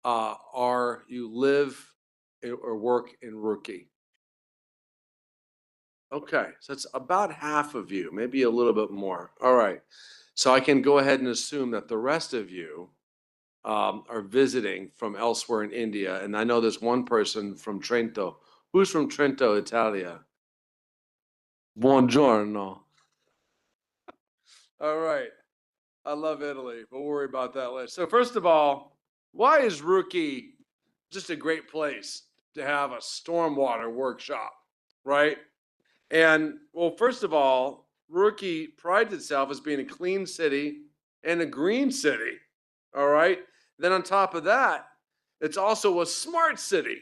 are you live or work in Rookie? Okay, so it's about half of you, maybe a little bit more. All right. So I can go ahead and assume that the rest of you are visiting from elsewhere in India. And I know there's one person from Trento. Who's from Trento, Italia? Buongiorno. All right. I love Italy. We'll worry about that later. So, first of all, why is Rookie just a great place to have a stormwater workshop, right? And well, first of all, Rookie prides itself as being a clean city and a green city. All right. Then on top of that, it's also a smart city.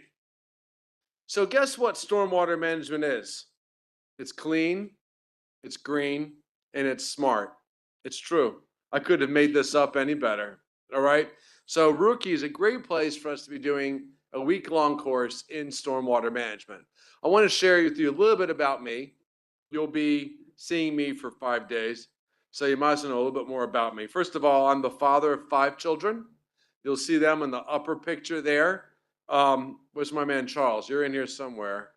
So guess what stormwater management is? It's clean, it's green, and it's smart. It's true. I couldn't have made this up any better. All right. So Rookie is a great place for us to be doing a week-long course in stormwater management. I want to share with you a little bit about me. You'll be seeing me for 5 days. So you might as well know a little bit more about me. First of all, I'm the father of 5 children. You'll see them in the upper picture there. Where's my man Charles? You're in here somewhere.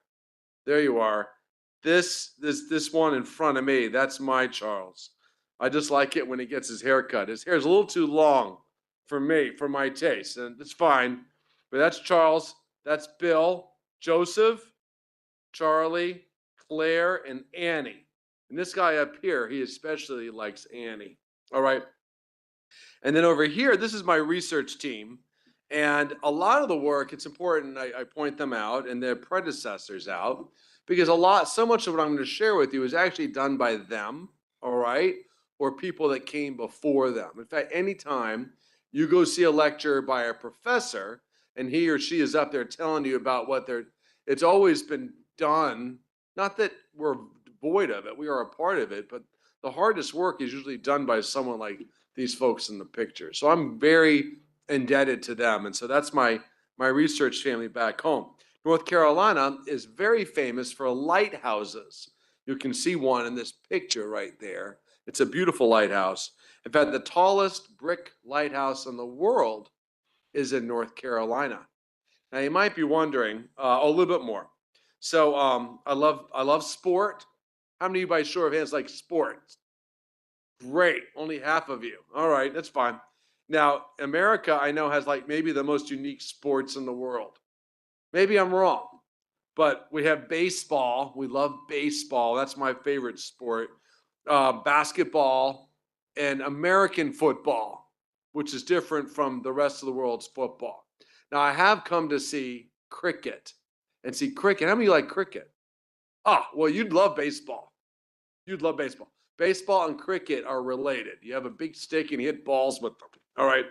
There you are. This one in front of me, that's my Charles. I just like it when he gets his hair cut. His hair is a little too long for me, for my taste, and it's fine. But that's Charles, that's Bill, Joseph, Charlie, Claire, and Annie. And this guy up here, he especially likes Annie. All right. And then over here, this is my research team. And a lot of the work, it's important I point them out and their predecessors out because so much of what I'm going to share with you is actually done by them, all right, or people that came before them. In fact, anytime you go see a lecture by a professor and he or she is up there telling you about it's always been done, not that we're void of it, we are a part of it, but the hardest work is usually done by someone like these folks in the picture. So I'm very indebted to them. And so that's my research family back home. North Carolina is very famous for lighthouses. You can see one in this picture right there. It's a beautiful lighthouse. In fact, the tallest brick lighthouse in the world is in North Carolina. Now you might be wondering a little bit more. So I love sport. How many of you by show of hands like sports? Great. Only half of you. All right, that's fine. Now, America, I know, has like maybe the most unique sports in the world. Maybe I'm wrong, but we have baseball. We love baseball. That's my favorite sport. Basketball and American football, which is different from the rest of the world's football. Now, I have come to see cricket and see cricket. How many of you like cricket? Ah, well, you'd love baseball. You'd love baseball. Baseball and cricket are related. You have a big stick and you hit balls with them. All right.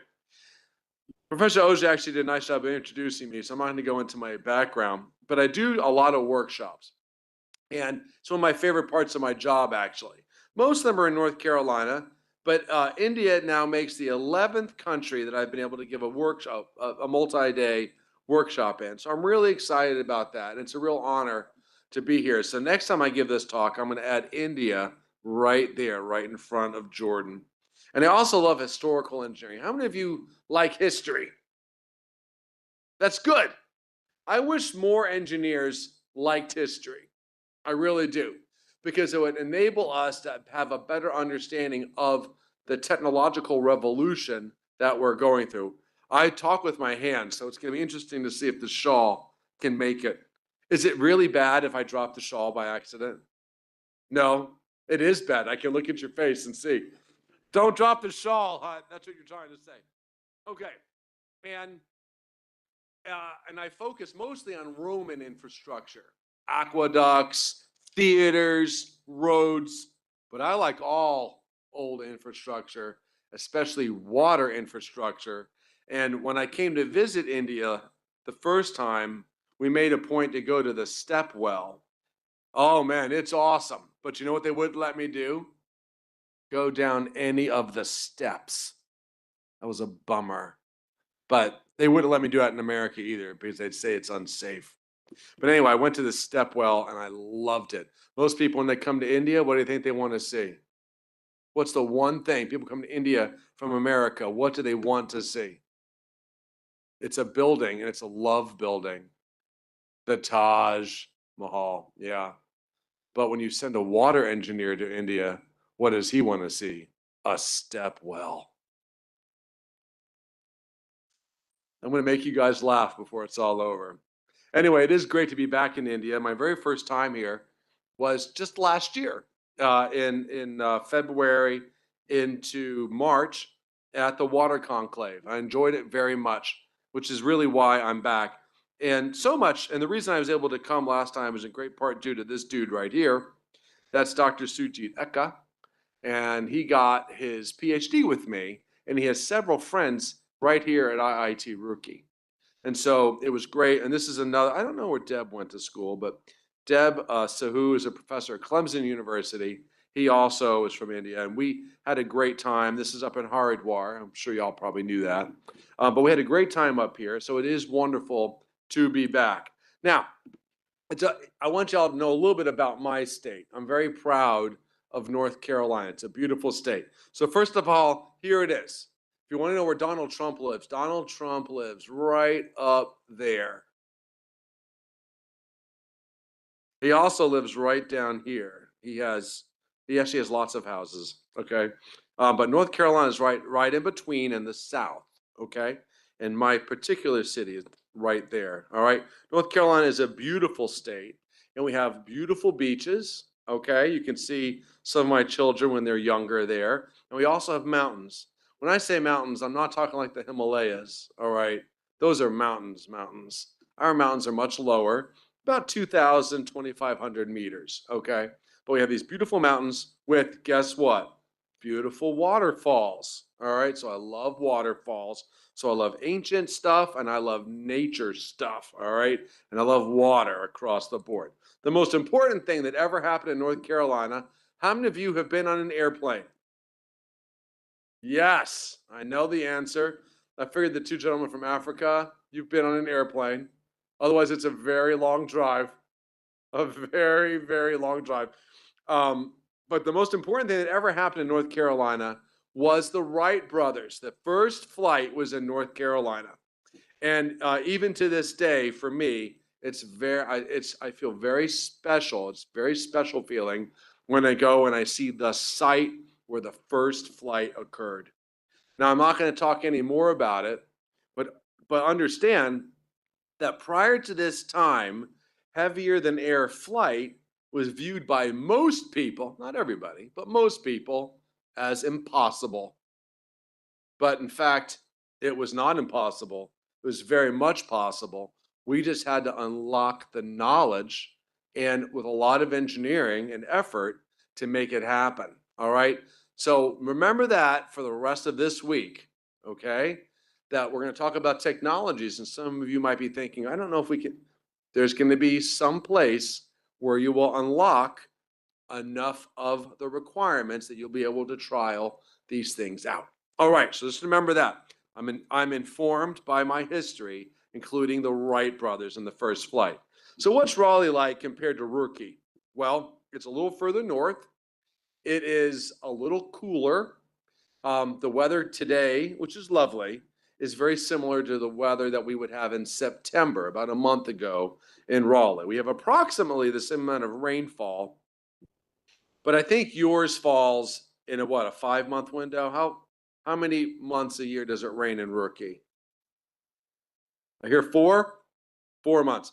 Professor Oja actually did a nice job of introducing me, so I'm not going to go into my background, but I do a lot of workshops. And it's one of my favorite parts of my job, actually. Most of them are in North Carolina, but India now makes the 11th country that I've been able to give a workshop, a multi-day workshop in. So I'm really excited about that. And it's a real honor to be here. So next time I give this talk, I'm going to add India right there, right in front of Jordan. And I also love historical engineering. How many of you like history? That's good. I wish more engineers liked history. I really do, because it would enable us to have a better understanding of the technological revolution that we're going through. I talk with my hands, so it's going to be interesting to see if the shawl can make it. Is it really bad if I drop the shawl by accident? No, it is bad. I can look at your face and see. Don't drop the shawl, huh? That's what you're trying to say. Okay. And and I focus mostly on Roman infrastructure, aqueducts, theaters, roads, but I like all old infrastructure, especially water infrastructure. And when I came to visit India the first time, we made a point to go to the step well. Oh man, it's awesome. But you know what they wouldn't let me do? Go down any of the steps. That was a bummer. But they wouldn't let me do that in America either because they'd say it's unsafe. But anyway, I went to the step well and I loved it. Most people, when they come to India, what do you think they want to see? What's the one thing people come to India from America? What do they want to see? It's a building and it's a love building. The Taj Mahal. Yeah. But when you send a water engineer to India, what does he want to see? A step well. I'm going to make you guys laugh before it's all over. Anyway, it is great to be back in India. My very first time here was just last year, in February into March at the Water Conclave. I enjoyed it very much, which is really why I'm back. And so much, and the reason I was able to come last time was in great part due to this dude right here. That's Dr. Sujit Eka, and he got his PhD with me, and he has several friends right here at IIT Roorkee. And so it was great. And this is another, I don't know where Deb went to school, but Deb Sahu is a professor at Clemson University. He also is from India, and we had a great time. This is up in Haridwar. I'm sure y'all probably knew that. But we had a great time up here. So it is wonderful to be back. Now, I want y'all to know a little bit about my state. I'm very proud of North Carolina. It's a beautiful state. So first of all, here it is. If you want to know where Donald Trump lives right up there. He also lives right down here. He actually has lots of houses. Okay, but North Carolina is right in between in the south. Okay, and my particular city is right there. All right, North Carolina is a beautiful state, and we have beautiful beaches. Okay, you can see some of my children when they're younger there, and we also have mountains. When I say mountains, I'm not talking like the Himalayas. All right, those are mountains. Mountains. Our mountains are much lower, about 2,000, 2,500 meters. Okay, but we have these beautiful mountains with, guess what? Beautiful waterfalls. All right, so I love waterfalls. So I love ancient stuff and I love nature stuff. All right, and I love water across the board. The most important thing that ever happened in North Carolina, how many of you have been on an airplane? Yes, I know the answer. I figured the two gentlemen from Africa, you've been on an airplane. Otherwise, it's a very long drive, a very, very long drive. Um, but the most important thing that ever happened in North Carolina was the Wright brothers. The first flight was in North Carolina, and even to this day, for me, I feel very special. It's a very special feeling when I go and I see the site where the first flight occurred. Now, I'm not going to talk any more about it, but understand that prior to this time, heavier than air flight was viewed by most people, not everybody, but most people, as impossible. But in fact, it was not impossible. It was very much possible. We just had to unlock the knowledge and with a lot of engineering and effort to make it happen. All right. So remember that for the rest of this week. Okay. That we're going to talk about technologies. And some of you might be thinking, I don't know if we can. There's going to be some place where you will unlock enough of the requirements that you'll be able to trial these things out. All right, so just remember that. I'm informed by my history, including the Wright brothers in the first flight. So what's Raleigh like compared to Roorkee? Well, it's a little further north. It is a little cooler. The weather today, which is lovely, is very similar to the weather that we would have in September, about a month ago in Raleigh. We have approximately the same amount of rainfall, but I think yours falls in a 5-month window. How many months a year does it rain in Roorkee? I hear 4. 4 months.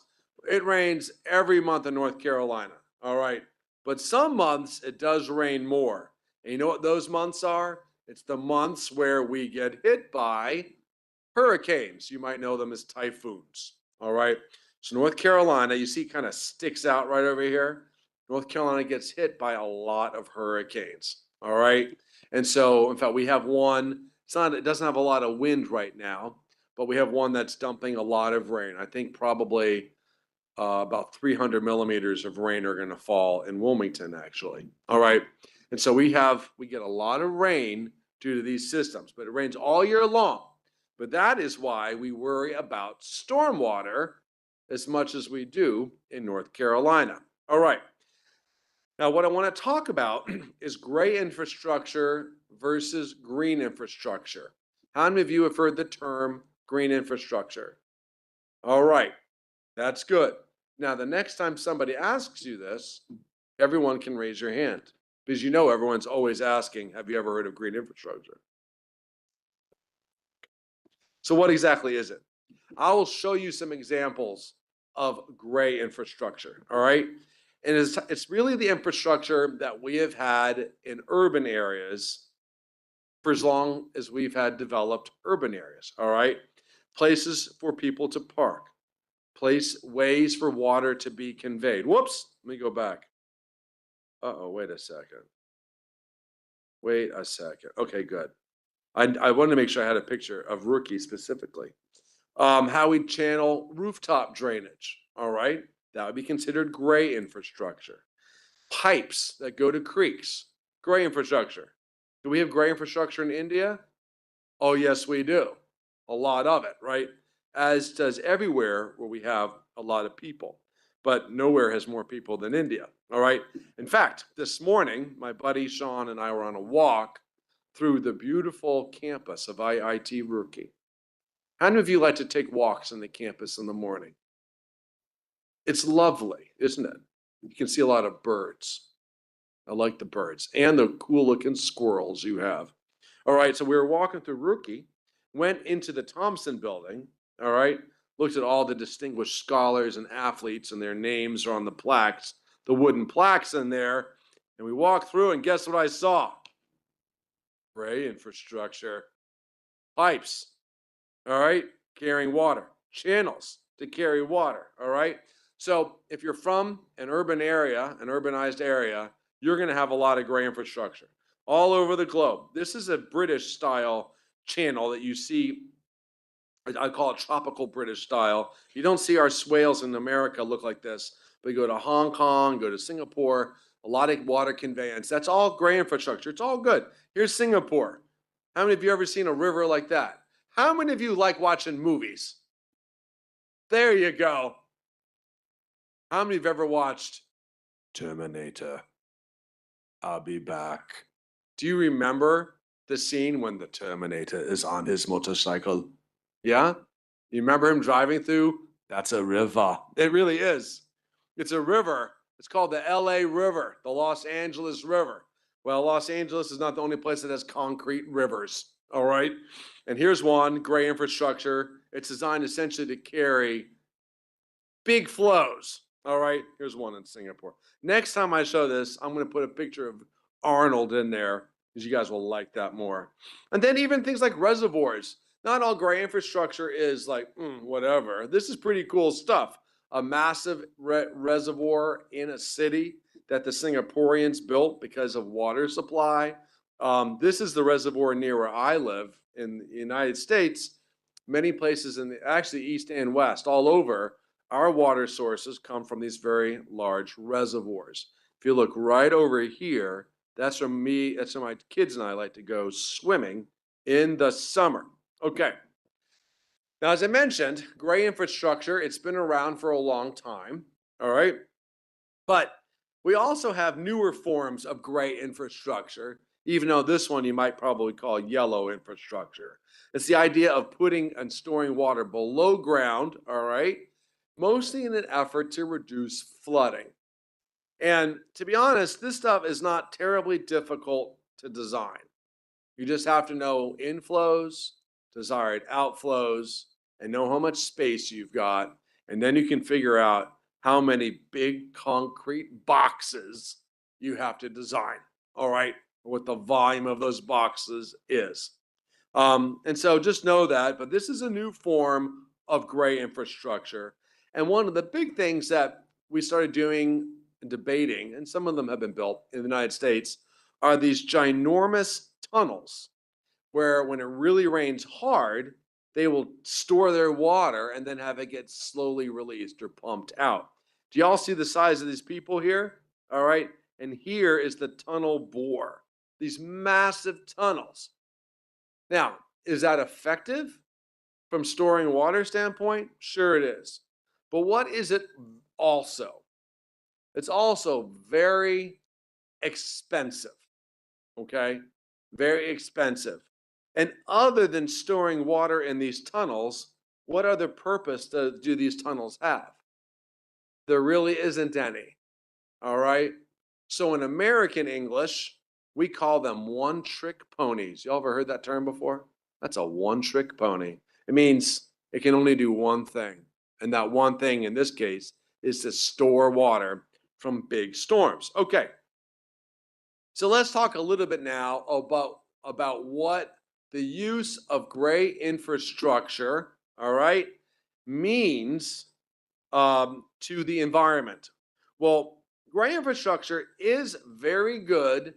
It rains every month in North Carolina. All right, but some months it does rain more. And you know what those months are? It's the months where we get hit by hurricanes. You might know them as typhoons. All right. So North Carolina, you see, kind of sticks out right over here. North Carolina gets hit by a lot of hurricanes. All right. And so, in fact, we have one. It doesn't have a lot of wind right now, but we have one that's dumping a lot of rain. I think probably about 300 millimeters of rain are going to fall in Wilmington, actually. All right. And so we get a lot of rain due to these systems, but it rains all year long. But that is why we worry about stormwater as much as we do in North Carolina. All right. Now, what I want to talk about is gray infrastructure versus green infrastructure. How many of you have heard the term green infrastructure. All right, that's good. Now, the next time somebody asks you this, everyone can raise your hand because you know everyone's always asking, have you ever heard of green infrastructure? So, what exactly is it? I will show you some examples of gray infrastructure. All right. And it's really the infrastructure that we have had in urban areas for as long as we've had developed urban areas. All right. Places for people to park, ways for water to be conveyed. Whoops. Let me go back. Uh-oh, wait a second. Wait a second. Okay, good. I wanted to make sure I had a picture of Rookie specifically. How we channel rooftop drainage. All right. That would be considered gray infrastructure. Pipes that go to creeks, gray infrastructure. Do we have gray infrastructure in India? Oh, yes, we do. A lot of it, right? As does everywhere where we have a lot of people. But nowhere has more people than India. All right. In fact, this morning, my buddy Sean and I were on a walk through the beautiful campus of IIT Roorkee. How many of you like to take walks on the campus in the morning? It's lovely, isn't it? You can see a lot of birds. I like the birds and the cool looking squirrels you have. All right, so we were walking through Roorkee, went into the Thompson building, all right, looked at all the distinguished scholars and athletes, and their names are on the plaques, the wooden plaques in there. And we walked through, and guess what I saw? Gray infrastructure, pipes, all right, carrying water, channels to carry water, all right. So if you're from an urban area, an urbanized area, you're going to have a lot of gray infrastructure all over the globe. This is a British style channel that you see. I call it tropical British style. You don't see our swales in America look like this, but you go to Hong Kong, go to Singapore, a lot of water conveyance. That's all gray infrastructure. It's all good. Here's Singapore. How many of you ever seen a river like that? How many of you like watching movies? There you go. How many have ever watched Terminator? I'll be back. Do you remember the scene when the Terminator is on his motorcycle? Yeah? You remember him driving through? That's a river. It really is. It's a river. It's called the LA River, the Los Angeles River. Well, Los Angeles is not the only place that has concrete rivers. All right. And here's one gray infrastructure. It's designed essentially to carry big flows. All right. Here's one in Singapore. Next time I show this, I'm going to put a picture of Arnold in there because you guys will like that more. And then even things like reservoirs. Not all gray infrastructure is like, whatever. This is pretty cool stuff. A massive reservoir in a city that the Singaporeans built because of water supply. This is the reservoir near where I live in the United States. Many places in the actually east and west, all over, our water sources come from these very large reservoirs. If you look right over here, that's where my kids and I like to go swimming in the summer. Okay. Now, as I mentioned, gray infrastructure, it's been around for a long time. All right. But we also have newer forms of gray infrastructure, even though this one you might probably call yellow infrastructure. It's the idea of putting and storing water below ground, all right, mostly in an effort to reduce flooding. And to be honest, this stuff is not terribly difficult to design. You just have to know inflows, desired outflows, and know how much space you've got. And then you can figure out how many big concrete boxes you have to design. All right. What the volume of those boxes is. And so just know that. But this is a new form of gray infrastructure. And one of the big things that we started doing and debating, and some of them have been built in the United States, are these ginormous tunnels where when it really rains hard, they will store their water and then have it get slowly released or pumped out. Do y'all see the size of these people here? All right. And here is the tunnel bore, these massive tunnels. Now, is that effective from storing water standpoint? Sure it is. But what is it also? It's also very expensive. Okay? Very expensive. And other than storing water in these tunnels, what other purpose do these tunnels have? There really isn't any. All right. So in American English, we call them one trick ponies. Y'all ever heard that term before? That's a one trick pony. It means it can only do one thing. And that one thing in this case is to store water from big storms. Okay. So let's talk a little bit now about what the use of gray infrastructure, all right, means to the environment. Well, gray infrastructure is very good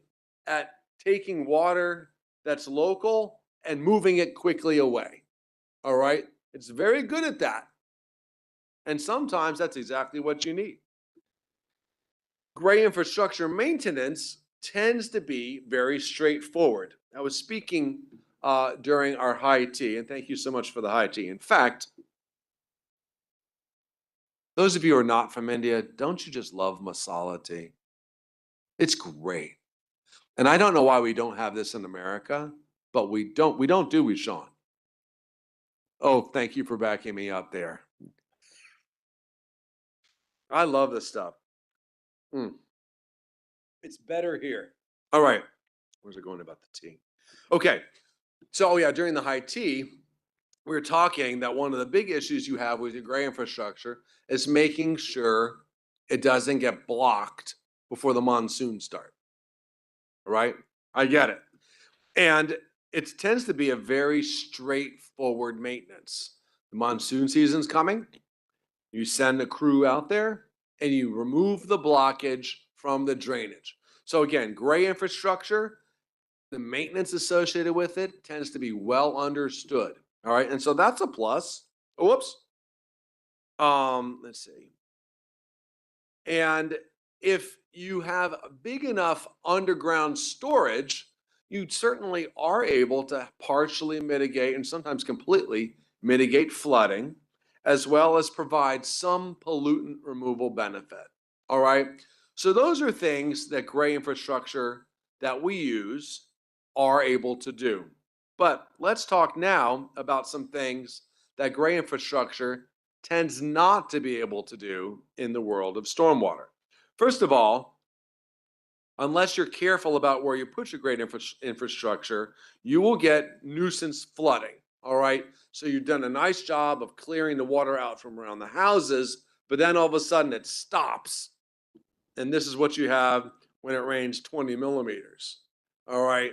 at taking water that's local and moving it quickly away. All right, it's very good at that, and sometimes that's exactly what you need. Gray infrastructure maintenance tends to be very straightforward. I was speaking during our high tea, and thank you so much for the high tea. In fact, those of you who are not from India, don't you just love masala tea? It's great. And I don't know why we don't have this in America, but we don't do we, Sean? Oh, thank you for backing me up there. I love this stuff. Mm, it's better here. All right. Where's it going about the tea? Okay. So, oh yeah, during the high tea, we were talking that one of the big issues you have with your gray infrastructure is making sure it doesn't get blocked before the monsoons start. All right. I get it. And it tends to be a very straightforward maintenance. The monsoon season's coming. You send a crew out there and you remove the blockage from the drainage. So again, gray infrastructure, the maintenance associated with it tends to be well understood. All right. And so that's a plus. Oh, whoops. Let's see. And if you have big enough underground storage, you certainly are able to partially mitigate and sometimes completely mitigate flooding, as well as provide some pollutant removal benefit. All right. So, those are things that gray infrastructure that we use are able to do. But let's talk now about some things that gray infrastructure tends not to be able to do in the world of stormwater. First of all, unless you're careful about where you put your great infrastructure, you will get nuisance flooding. All right. So you've done a nice job of clearing the water out from around the houses, but then all of a sudden it stops. And this is what you have when it rains 20 millimeters. All right.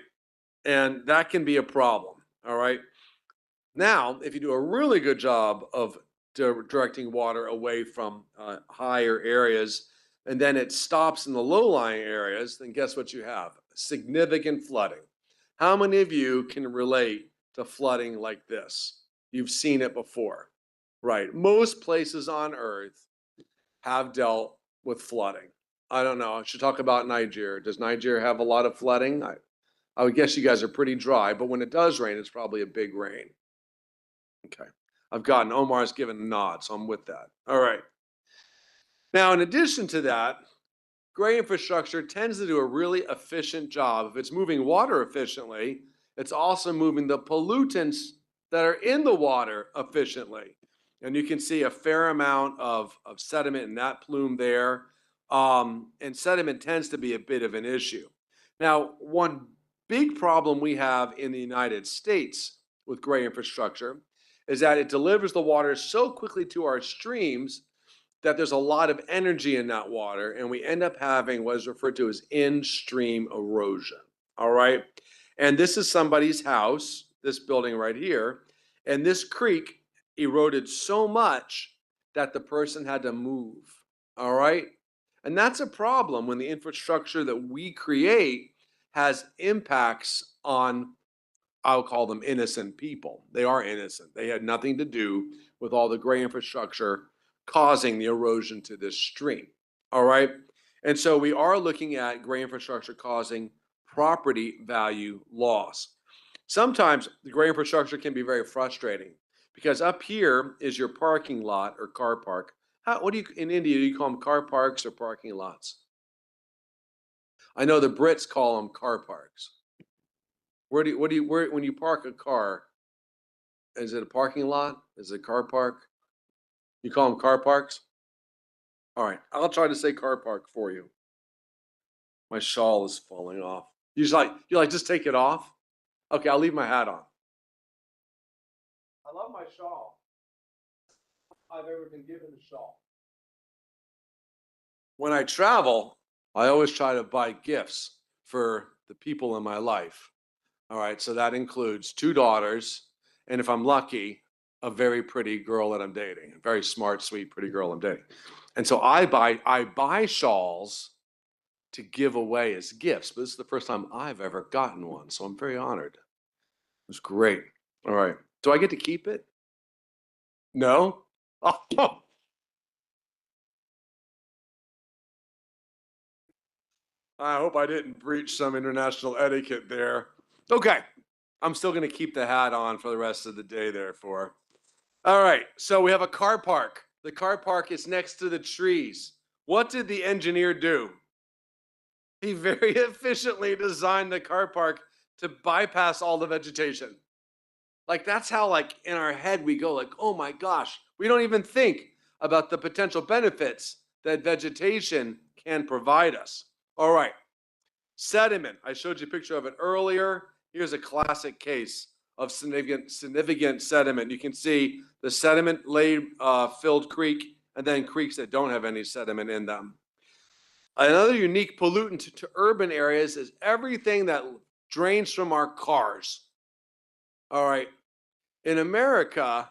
And that can be a problem. All right. Now, if you do a really good job of directing water away from higher areas, and then it stops in the low-lying areas, then guess what you have? Significant flooding. How many of you can relate to flooding like this? You've seen it before, right? Most places on Earth have dealt with flooding. I don't know. I should talk about Nigeria. Does Nigeria have a lot of flooding? I would guess you guys are pretty dry, but when it does rain, it's probably a big rain. Okay. I've gotten Omar's given a nod, so I'm with that. All right. Now, in addition to that, gray infrastructure tends to do a really efficient job. If it's moving water efficiently, it's also moving the pollutants that are in the water efficiently. And you can see a fair amount of sediment in that plume there. And sediment tends to be a bit of an issue. Now, one big problem we have in the United States with gray infrastructure is that it delivers the water so quickly to our streams that there's a lot of energy in that water, and we end up having what is referred to as in-stream erosion. All right. And this is somebody's house, this building right here. And this creek eroded so much that the person had to move. All right. And that's a problem when the infrastructure that we create has impacts on, I'll call them innocent people. They are innocent. They had nothing to do with all the gray infrastructure causing the erosion to this stream. All right. And so we are looking at gray infrastructure causing property value loss. Sometimes the gray infrastructure can be very frustrating because up here is your parking lot or car park. What do you in India? Do you call them car parks or parking lots? I know the Brits call them car parks. when you park a car, is it a parking lot? Is it a car park? You call them car parks? All right, I'll try to say car park for you. My shawl is falling off. You just take it off? Okay, I'll leave my hat on. I love my shawl. I've ever been given a shawl. When I travel, I always try to buy gifts for the people in my life. All right, so that includes two daughters, and if I'm lucky, a very pretty girl that I'm dating, a very smart, sweet, pretty girl I'm dating. And so I buy shawls to give away as gifts, but this is the first time I've ever gotten one, so I'm very honored. It was great. All right. Do I get to keep it? No? Oh, I hope I didn't breach some international etiquette there. Okay. I'm still going to keep the hat on for the rest of the day, therefore. All right. So we have a car park. The car park is next to the trees. What did the engineer do? He very efficiently designed the car park to bypass all the vegetation. Like that's how like in our head we go like, "Oh my gosh, we don't even think about the potential benefits that vegetation can provide us." All right. Sediment. I showed you a picture of it earlier. Here's a classic case of significant sediment. You can see the sediment laid filled creek and then creeks that don't have any sediment in them. Another unique pollutant to urban areas is everything that drains from our cars. All right. In America,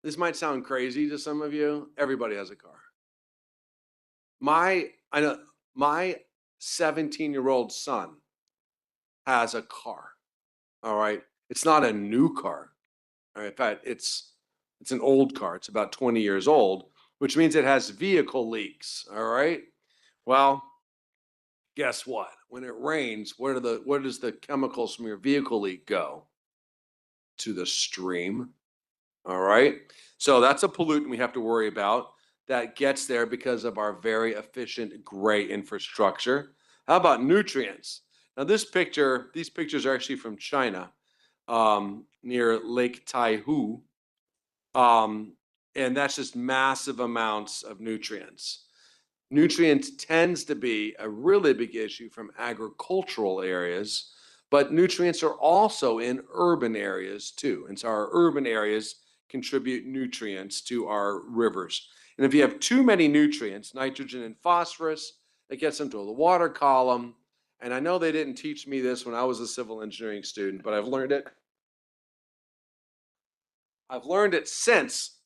this might sound crazy to some of you. Everybody has a car. I know my 17-year-old son has a car. All right. It's not a new car. All right. In fact, it's an old car. It's about 20 years old, which means it has vehicle leaks. All right. Well, guess what? When it rains, where does the chemicals from your vehicle leak go? To the stream. All right. So that's a pollutant we have to worry about that gets there because of our very efficient gray infrastructure. How about nutrients? Now, these pictures are actually from China, near Lake Taihu. And that's just massive amounts of nutrients. Nutrients tends to be a really big issue from agricultural areas, but nutrients are also in urban areas too. And so our urban areas contribute nutrients to our rivers. And if you have too many nutrients, nitrogen and phosphorus, it gets into the water column. And I know they didn't teach me this when I was a civil engineering student, but I've learned it. I've learned it since.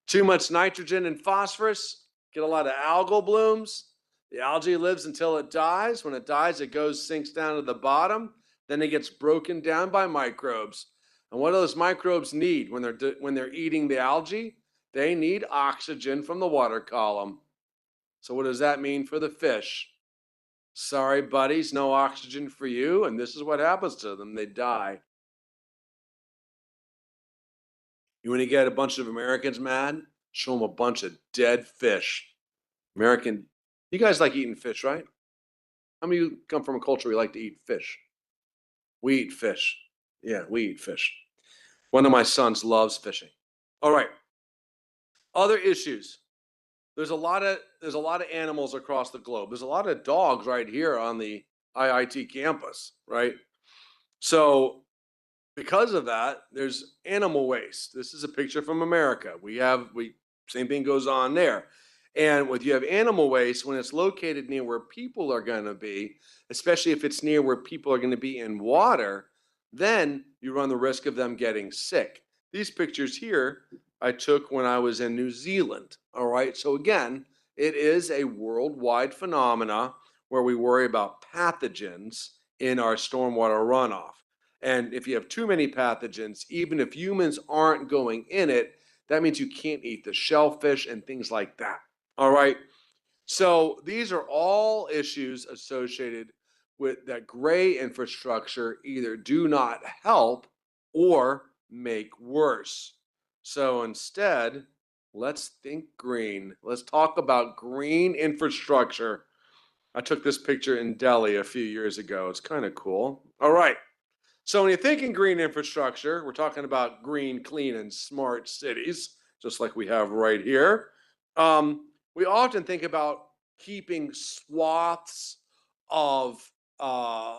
Too much nitrogen and phosphorus, get a lot of algal blooms. The algae lives until it dies. When it dies, it sinks down to the bottom. Then it gets broken down by microbes. And what do those microbes need when they're eating the algae? They need oxygen from the water column. So what does that mean for the fish? Sorry, buddies, no oxygen for you. And this is what happens to them. They die. You want to get a bunch of Americans mad? Show them a bunch of dead fish. You guys like eating fish, right? How many of you come from a culture we like to eat fish? We eat fish. Yeah, we eat fish. One of my sons loves fishing. All right. Other issues. There's a lot of animals across the globe. There's a lot of dogs right here on the IIT campus, right? So because of that, there's animal waste. This is a picture from America. Same thing goes on there. And when you have animal waste, when it's located near where people are going to be, especially if it's near where people are going to be in water, then you run the risk of them getting sick. These pictures here I took when I was in New Zealand. All right. So again, it is a worldwide phenomena where we worry about pathogens in our stormwater runoff. And if you have too many pathogens, even if humans aren't going in it, that means you can't eat the shellfish and things like that. All right. So these are all issues associated with that gray infrastructure either do not help or make worse. So instead, let's think green. Let's talk about green infrastructure. I took this picture in Delhi a few years ago. It's kind of cool. All right. So when you're thinking green infrastructure, we're talking about green, clean, and smart cities, just like we have right here. We often think about keeping swaths of uh,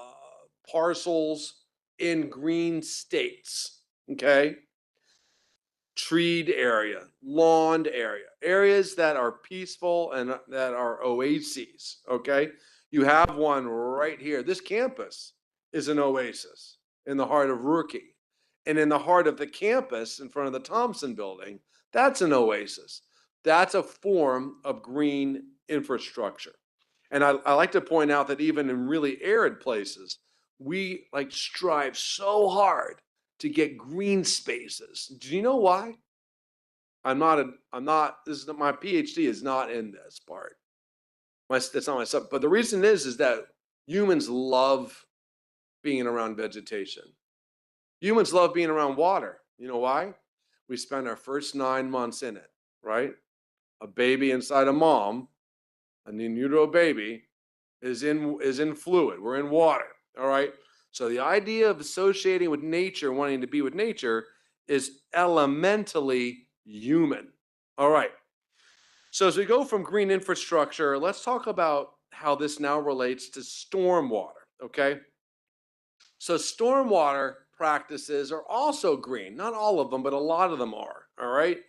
parcels in green states. Okay, treed area, lawned area, areas that are peaceful and that are oases. Okay. You have one right here. This campus is an oasis in the heart of Rookie. And in the heart of the campus, in front of the Thompson building, that's an oasis. That's a form of green infrastructure. And I like to point out that even in really arid places, we like strive so hard to get green spaces. Do you know why? I'm not, this is my PhD is not in this part. That's not my sub. But the reason is that humans love being around vegetation. Humans love being around water. You know why? We spend our first 9 months in it, right? A baby inside a mom, an in utero baby, is in fluid. We're in water. All right. So the idea of associating with nature, wanting to be with nature, is elementally human. All right. So as we go from green infrastructure, let's talk about how this now relates to stormwater. Okay. So stormwater practices are also green. Not all of them, but a lot of them are. All right.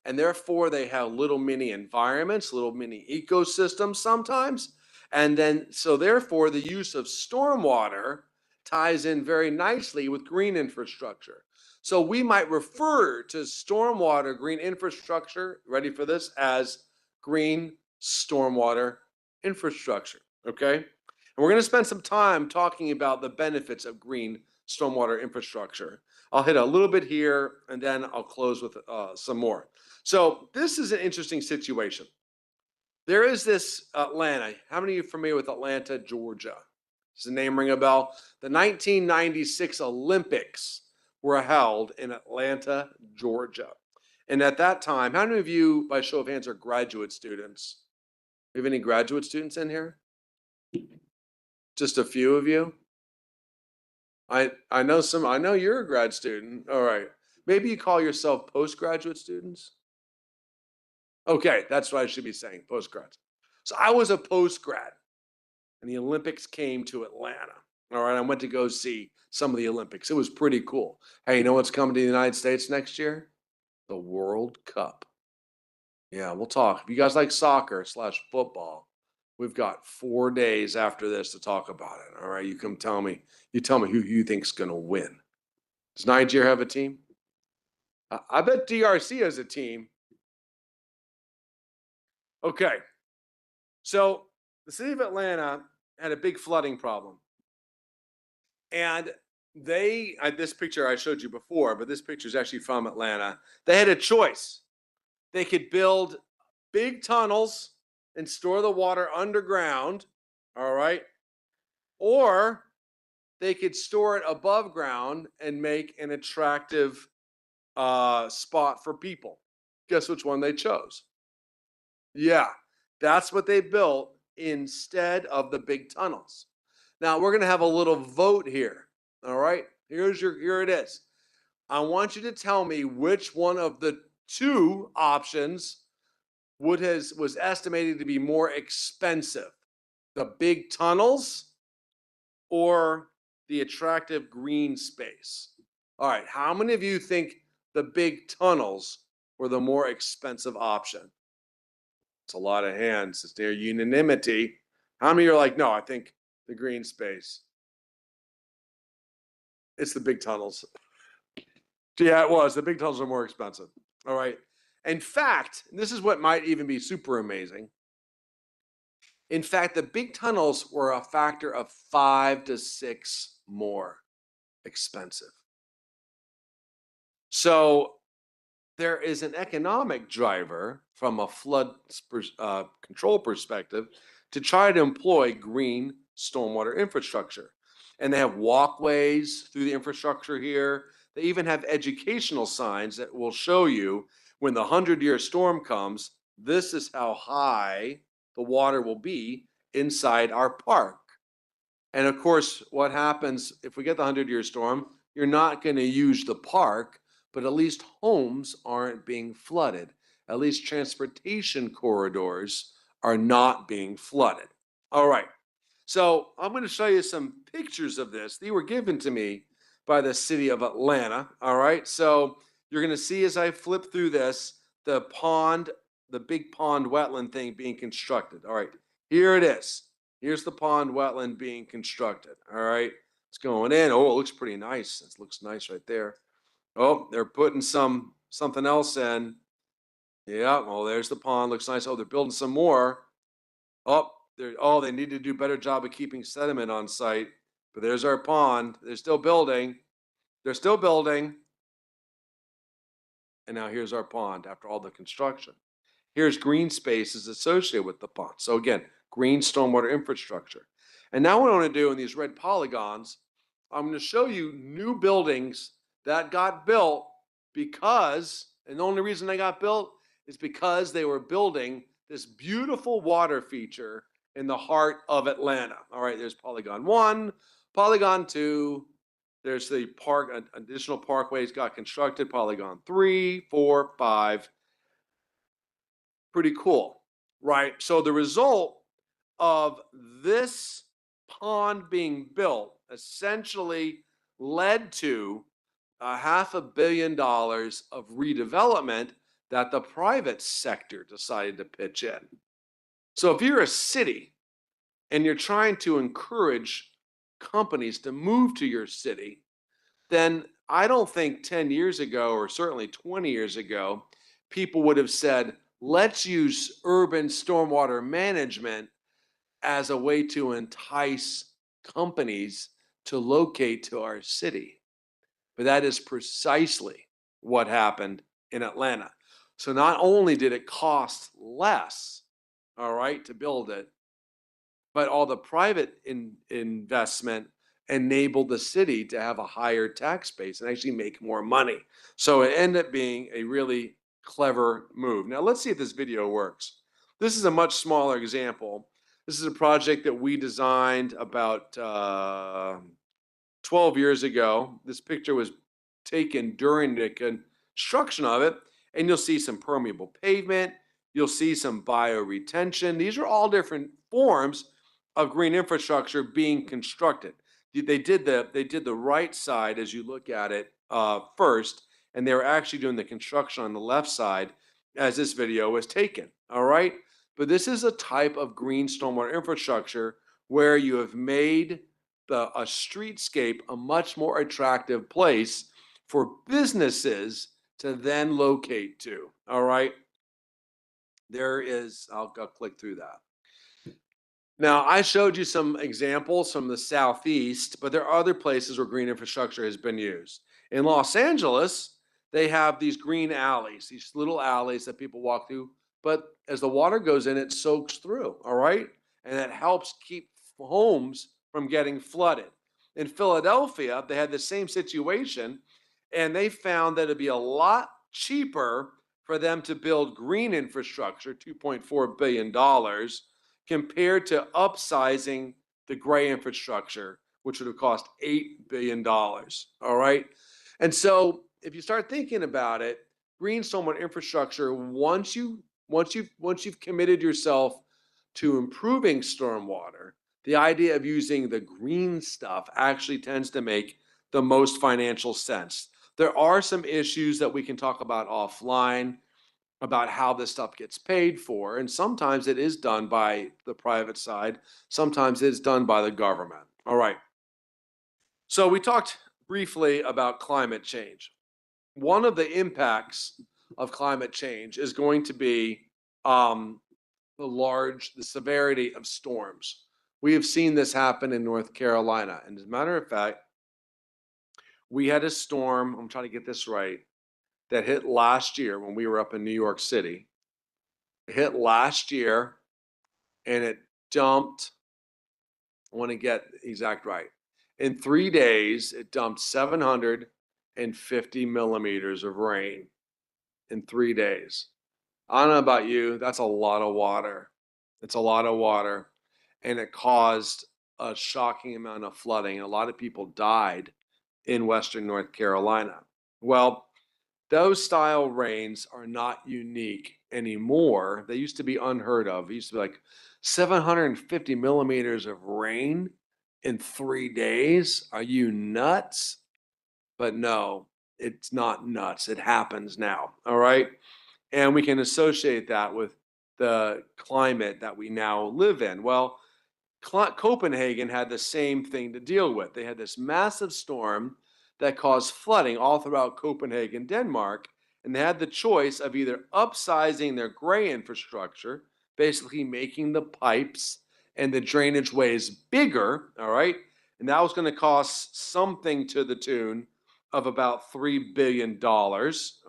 And therefore, they have little mini environments, little mini ecosystems sometimes. And then, so therefore, the use of stormwater ties in very nicely with green infrastructure. So we might refer to stormwater green infrastructure, ready for this, as green stormwater infrastructure. Okay. And we're going to spend some time talking about the benefits of green stormwater infrastructure. I'll hit a little bit here and then I'll close with some more. So this is an interesting situation. There is this Atlanta. How many of you are familiar with Atlanta, Georgia? Does the name ring a bell? The 1996 Olympics were held in Atlanta, Georgia. And at that time, how many of you, by show of hands, are graduate students? Do you have any graduate students in here? Just a few of you? I know some. I know you're a grad student. All right. Maybe you call yourself postgraduate students. Okay, that's what I should be saying, postgrads. So I was a postgrad, and the Olympics came to Atlanta. All right, I went to go see some of the Olympics. It was pretty cool. Hey, you know what's coming to the United States next year? The World Cup. Yeah, we'll talk. If you guys like soccer slash football, we've got 4 days after this to talk about it. All right, you come tell me. You tell me who you think's going to win. Does Nigeria have a team? I bet DRC has a team. Okay. So the city of Atlanta had a big flooding problem. And this picture I showed you before, but this picture is actually from Atlanta. They had a choice. They could build big tunnels and store the water underground. All right. Or they could store it above ground and make an attractive spot for people. Guess which one they chose? Yeah, that's what they built instead of the big tunnels. Now we're going to have a little vote here. All right, here it is. I want you to tell me which one of the two options was estimated to be more expensive, the big tunnels or the attractive green space. All right, how many of you think the big tunnels were the more expensive option? It's a lot of hands. It's their unanimity. How many are like, no, I think the green space. It's the big tunnels. Yeah, it was. The big tunnels are more expensive. All right. In fact, this is what might even be super amazing. In fact, the big tunnels were a factor of 5 to 6 more expensive. So there is an economic driver from a flood control perspective to try to employ green stormwater infrastructure. And they have walkways through the infrastructure here. They even have educational signs that will show you when the 100-year storm comes, this is how high the water will be inside our park. And of course, what happens if we get the 100-year storm? You're not going to use the park, but at least homes aren't being flooded. At least transportation corridors are not being flooded. All right. So I'm going to show you some pictures of this. They were given to me by the city of Atlanta. All right. So you're going to see as I flip through this, the pond, the big pond wetland thing being constructed. All right. Here it is. Here's the pond wetland being constructed. All right. It's going in. Oh, it looks pretty nice. It looks nice right there. Oh, they're putting something else in. Yeah. Oh, there's the pond. Looks nice. Oh, they're building some more. They need to do a better job of keeping sediment on site. But there's our pond. They're still building. They're still building. And now here's our pond after all the construction. Here's green spaces associated with the pond. So again, green stormwater infrastructure. And now what I want to do in these red polygons, I'm going to show you new buildings that got built because, and the only reason they got built is because they were building this beautiful water feature in the heart of Atlanta. All right, there's Polygon 1, Polygon 2, there's the park, additional parkways got constructed, Polygon 3, 4, 5. Pretty cool, right? So the result of this pond being built essentially led to $500 million of redevelopment that the private sector decided to pitch in. So if you're a city and you're trying to encourage companies to move to your city, then I don't think 10 years ago, or certainly 20 years ago, people would have said, let's use urban stormwater management as a way to entice companies to locate to our city. But that is precisely what happened in Atlanta. So not only did it cost less, all right, to build it, but all the private investment enabled the city to have a higher tax base and actually make more money. So it ended up being a really clever move. Now let's see if this video works. This is a much smaller example. This is a project that we designed about 12 years ago. This picture was taken during the construction of it, and you'll see some permeable pavement. You'll see some bioretention. These are all different forms of green infrastructure being constructed. They did the right side as you look at it first, and they were actually doing the construction on the left side as this video was taken. All right, but this is a type of green stormwater infrastructure where you have made a streetscape a much more attractive place for businesses to then locate to. All right, I'll click through that. Now, I showed you some examples from the Southeast, but there are other places where green infrastructure has been used. In Los Angeles, they have these green alleys, these little alleys that people walk through, but as the water goes in, it soaks through, all right? And it helps keep homes from getting flooded. In Philadelphia, they had the same situation, and they found that it'd be a lot cheaper for them to build green infrastructure, $2.4 billion, compared to upsizing the gray infrastructure, which would have cost $8 billion. All right. And so if you start thinking about it, green stormwater infrastructure, once you've committed yourself to improving stormwater, the idea of using the green stuff actually tends to make the most financial sense. There are some issues that we can talk about offline about how this stuff gets paid for. And sometimes it is done by the private side. Sometimes it's done by the government. All right. So we talked briefly about climate change. One of the impacts of climate change is going to be the severity of storms. We have seen this happen in North Carolina. And as a matter of fact, we had a storm, I'm trying to get this right, that hit last year when we were up in New York City. It hit last year and it dumped, I want to get the exact right. In 3 days, it dumped 750 millimeters of rain in 3 days. I don't know about you, that's a lot of water. It's a lot of water. And it caused a shocking amount of flooding. A lot of people died in Western North Carolina. Well, those style rains are not unique anymore. They used to be unheard of. It used to be like 750 millimeters of rain in 3 days. Are you nuts? But no, it's not nuts. It happens now. All right. And we can associate that with the climate that we now live in. Well, Copenhagen had the same thing to deal with. They had this massive storm that caused flooding all throughout Copenhagen, Denmark, and they had the choice of either upsizing their gray infrastructure, basically making the pipes and the drainage ways bigger, all right? And that was going to cost something to the tune of about $3 billion,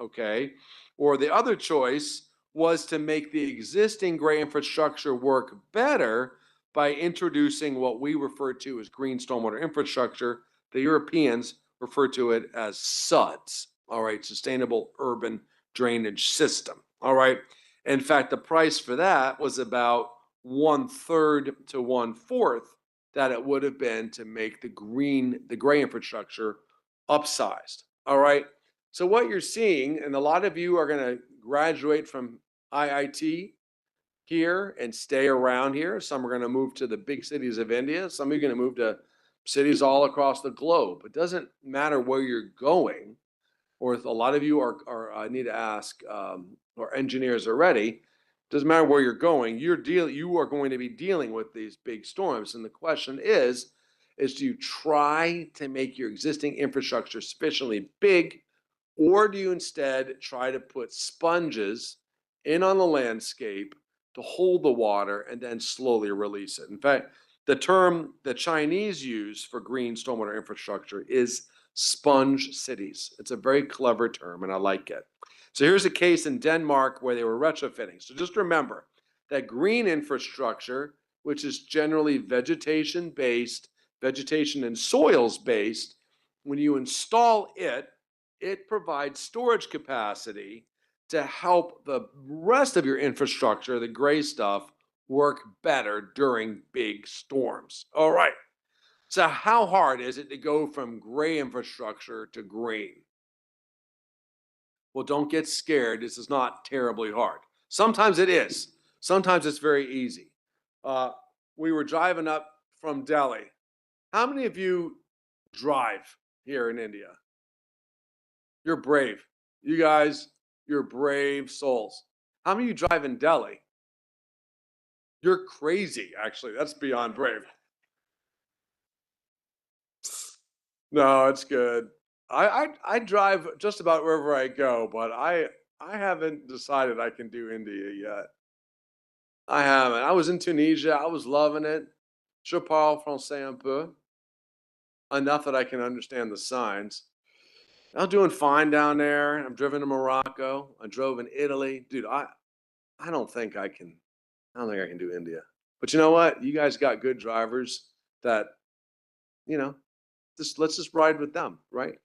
okay? Or the other choice was to make the existing gray infrastructure work better by introducing what we refer to as green stormwater infrastructure. The Europeans refer to it as SUDS, all right, sustainable urban drainage system, all right. In fact, the price for that was about 1/3 to 1/4 that it would have been to make the gray infrastructure upsized, all right. So what you're seeing, and a lot of you are going to graduate from IIT here and stay around here. Some are going to move to the big cities of India. Some are going to move to cities all across the globe. It doesn't matter where you're going, or if a lot of you are I need to ask, or engineers already. Doesn't matter where you're going. You are going to be dealing with these big storms, and the question is do you try to make your existing infrastructure sufficiently big, or do you instead try to put sponges in on the landscape to hold the water and then slowly release it? In fact, the term the Chinese use for green stormwater infrastructure is sponge cities. It's a very clever term, and I like it. So here's a case in Denmark where they were retrofitting. So just remember that green infrastructure, which is generally vegetation based, vegetation and soils based, when you install it, it provides storage capacity to help the rest of your infrastructure, the gray stuff, work better during big storms. All right. So how hard is it to go from gray infrastructure to green? Well, don't get scared. This is not terribly hard. Sometimes it is. Sometimes it's very easy. Uh, we were driving up from Delhi. How many of you drive here in India? You're brave. You guys, you're brave souls. How many of you drive in Delhi? You're crazy, actually. That's beyond brave. No, it's good. I drive just about wherever I go, but I haven't decided I can do India yet. I haven't. I was in Tunisia. I was loving it. Je parle français un peu, enough that I can understand the signs. I'm doing fine down there. I've driven to Morocco. I drove in Italy. Dude, I don't think I can. I don't think I can do India. But you know what? You guys got good drivers that, you know, just let's just ride with them, right?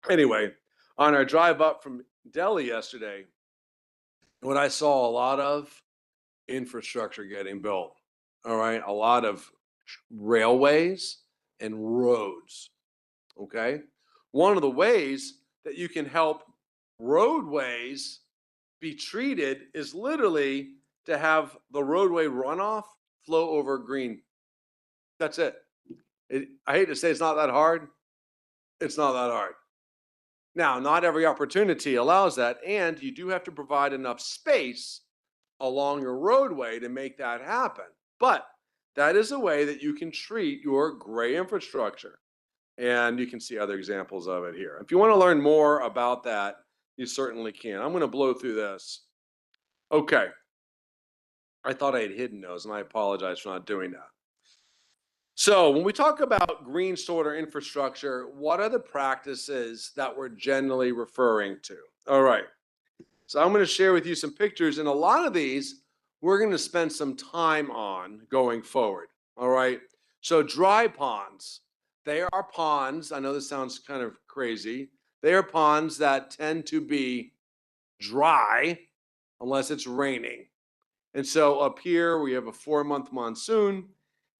Anyway, on our drive up from Delhi yesterday, what I saw a lot of infrastructure getting built. All right, a lot of railways and roads. Okay, one of the ways that you can help roadways be treated is literally to have the roadway runoff flow over green. That's it. I hate to say it's not that hard. It's not that hard. Now, not every opportunity allows that, and you do have to provide enough space along your roadway to make that happen. But that is a way that you can treat your gray infrastructure. And you can see other examples of it here. If you want to learn more about that, you certainly can. I'm going to blow through this. Okay. I thought I had hidden those, and I apologize for not doing that. So, when we talk about green stormwater infrastructure, what are the practices that we're generally referring to? All right. So, I'm going to share with you some pictures, and a lot of these we're going to spend some time on going forward. All right. So, dry ponds, they are ponds. I know this sounds kind of crazy. They are ponds that tend to be dry unless it's raining. And so up here, we have a 4-month monsoon.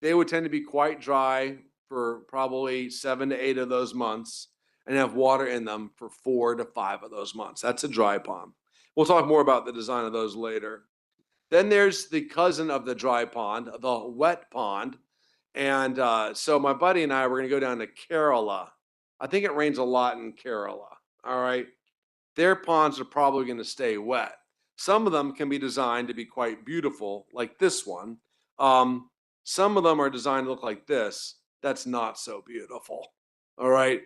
They would tend to be quite dry for probably 7 to 8 of those months and have water in them for 4 to 5 of those months. That's a dry pond. We'll talk more about the design of those later. Then there's the cousin of the dry pond, the wet pond. And so my buddy and I were going to go down to Kerala. I think it rains a lot in Kerala. All right. Their ponds are probably going to stay wet. Some of them can be designed to be quite beautiful, like this one. Um, some of them are designed to look like this. That's not so beautiful. All right.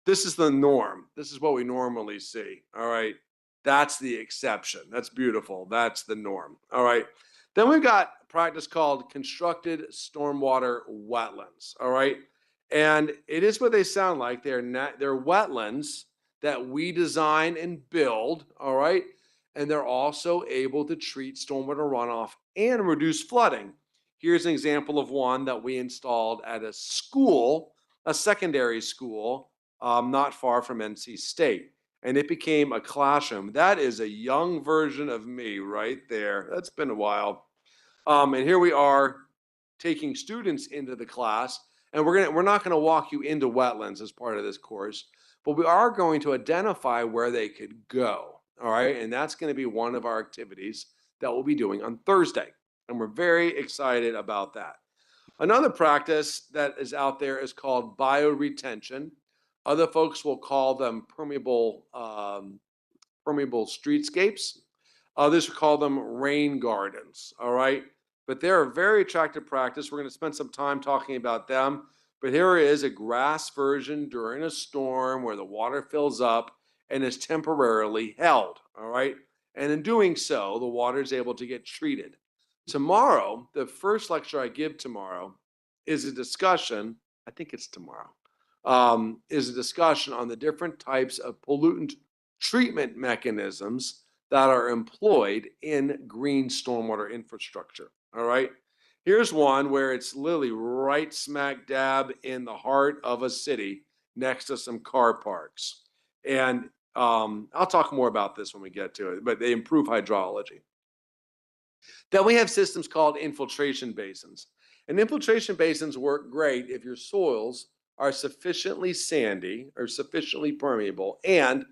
This is the norm. This is what we normally see. All right. That's the exception. That's beautiful. That's the norm. All right. Then we've got a practice called constructed stormwater wetlands. All right. And it is what they sound like. They're wetlands that we design and build. All right. And they're also able to treat stormwater runoff and reduce flooding. Here's an example of one that we installed at a school, a secondary school, not far from NC State. And it became a classroom. That is a young version of me right there. That's been a while. And here we are taking students into the class, and we're not gonna walk you into wetlands as part of this course, but we are going to identify where they could go. All right, and that's going to be one of our activities that we'll be doing on Thursday, and we're very excited about that. Another practice that is out there is called bioretention. Other folks will call them permeable streetscapes. Others call them rain gardens. All right, but they're a very attractive practice. We're going to spend some time talking about them. But here is a grass version during a storm where the water fills up and is temporarily held. All right, and in doing so, the water is able to get treated. Tomorrow, the first lecture I give tomorrow is a discussion. I think it's tomorrow. Is a discussion on the different types of pollutant treatment mechanisms that are employed in green stormwater infrastructure. All right. Here's one where it's literally right smack dab in the heart of a city next to some car parks. And I'll talk more about this when we get to it, but they improve hydrology. Then we have systems called infiltration basins. And infiltration basins work great if your soils are sufficiently sandy or sufficiently permeable and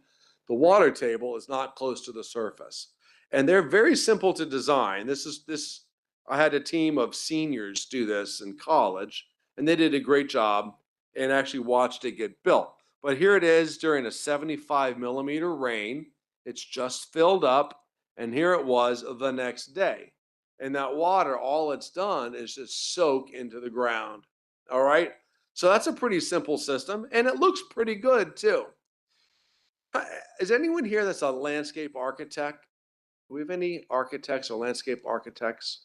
the water table is not close to the surface. And they're very simple to design. This I had a team of seniors do this in college and they did a great job and actually watched it get built. But here it is during a 75 millimeter rain. It's just filled up and here it was the next day. And that water, all it's done is just soak into the ground. All right. So that's a pretty simple system and it looks pretty good too. Is anyone here that's a landscape architect? Do we have any architects or landscape architects?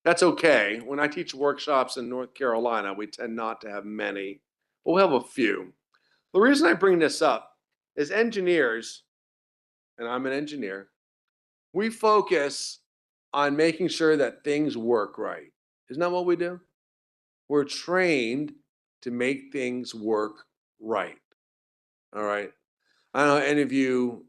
That's okay. When I teach workshops in North Carolina, we tend not to have many, but we'll have a few. The reason I bring this up is engineers, and I'm an engineer, we focus on making sure that things work right. Isn't that what we do? We're trained to make things work right. All right. I don't know any of you,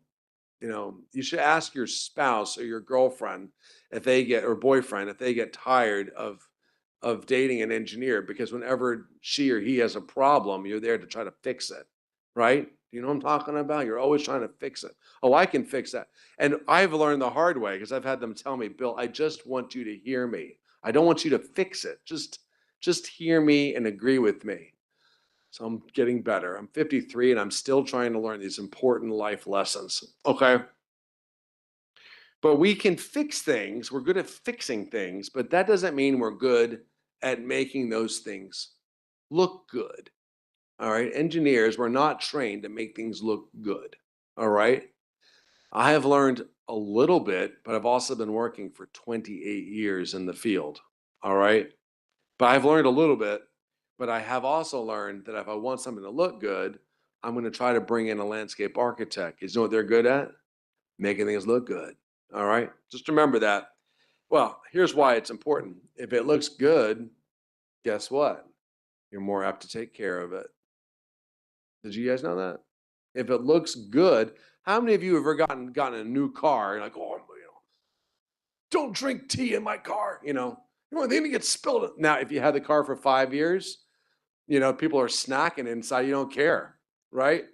you should ask your spouse or your girlfriend if they get or boyfriend if they get tired of dating an engineer because whenever she or he has a problem, you're there to try to fix it, right? You know what I'm talking about? You're always trying to fix it. Oh, I can fix that. And I've learned the hard way because I've had them tell me, Bill, I just want you to hear me. I don't want you to fix it. Just hear me and agree with me. So I'm getting better. I'm 53 and I'm still trying to learn these important life lessons. Okay. But we can fix things. We're good at fixing things, but that doesn't mean we're good at making those things look good. All right. Engineers were not trained to make things look good. All right. I have learned a little bit, but I've also been working for 28 years in the field. All right. But I've learned a little bit, but I have also learned that if I want something to look good, I'm going to try to bring in a landscape architect. You know what they're good at? Making things look good. All right. Just remember that. Well, here's why it's important. If it looks good, guess what? You're more apt to take care of it. Did you guys know that? If it looks good, how many of you have ever gotten a new car? You're like, oh, don't drink tea in my car. Then it gets spilled. Now, if you had the car for 5 years, people are snacking inside. You don't care, right?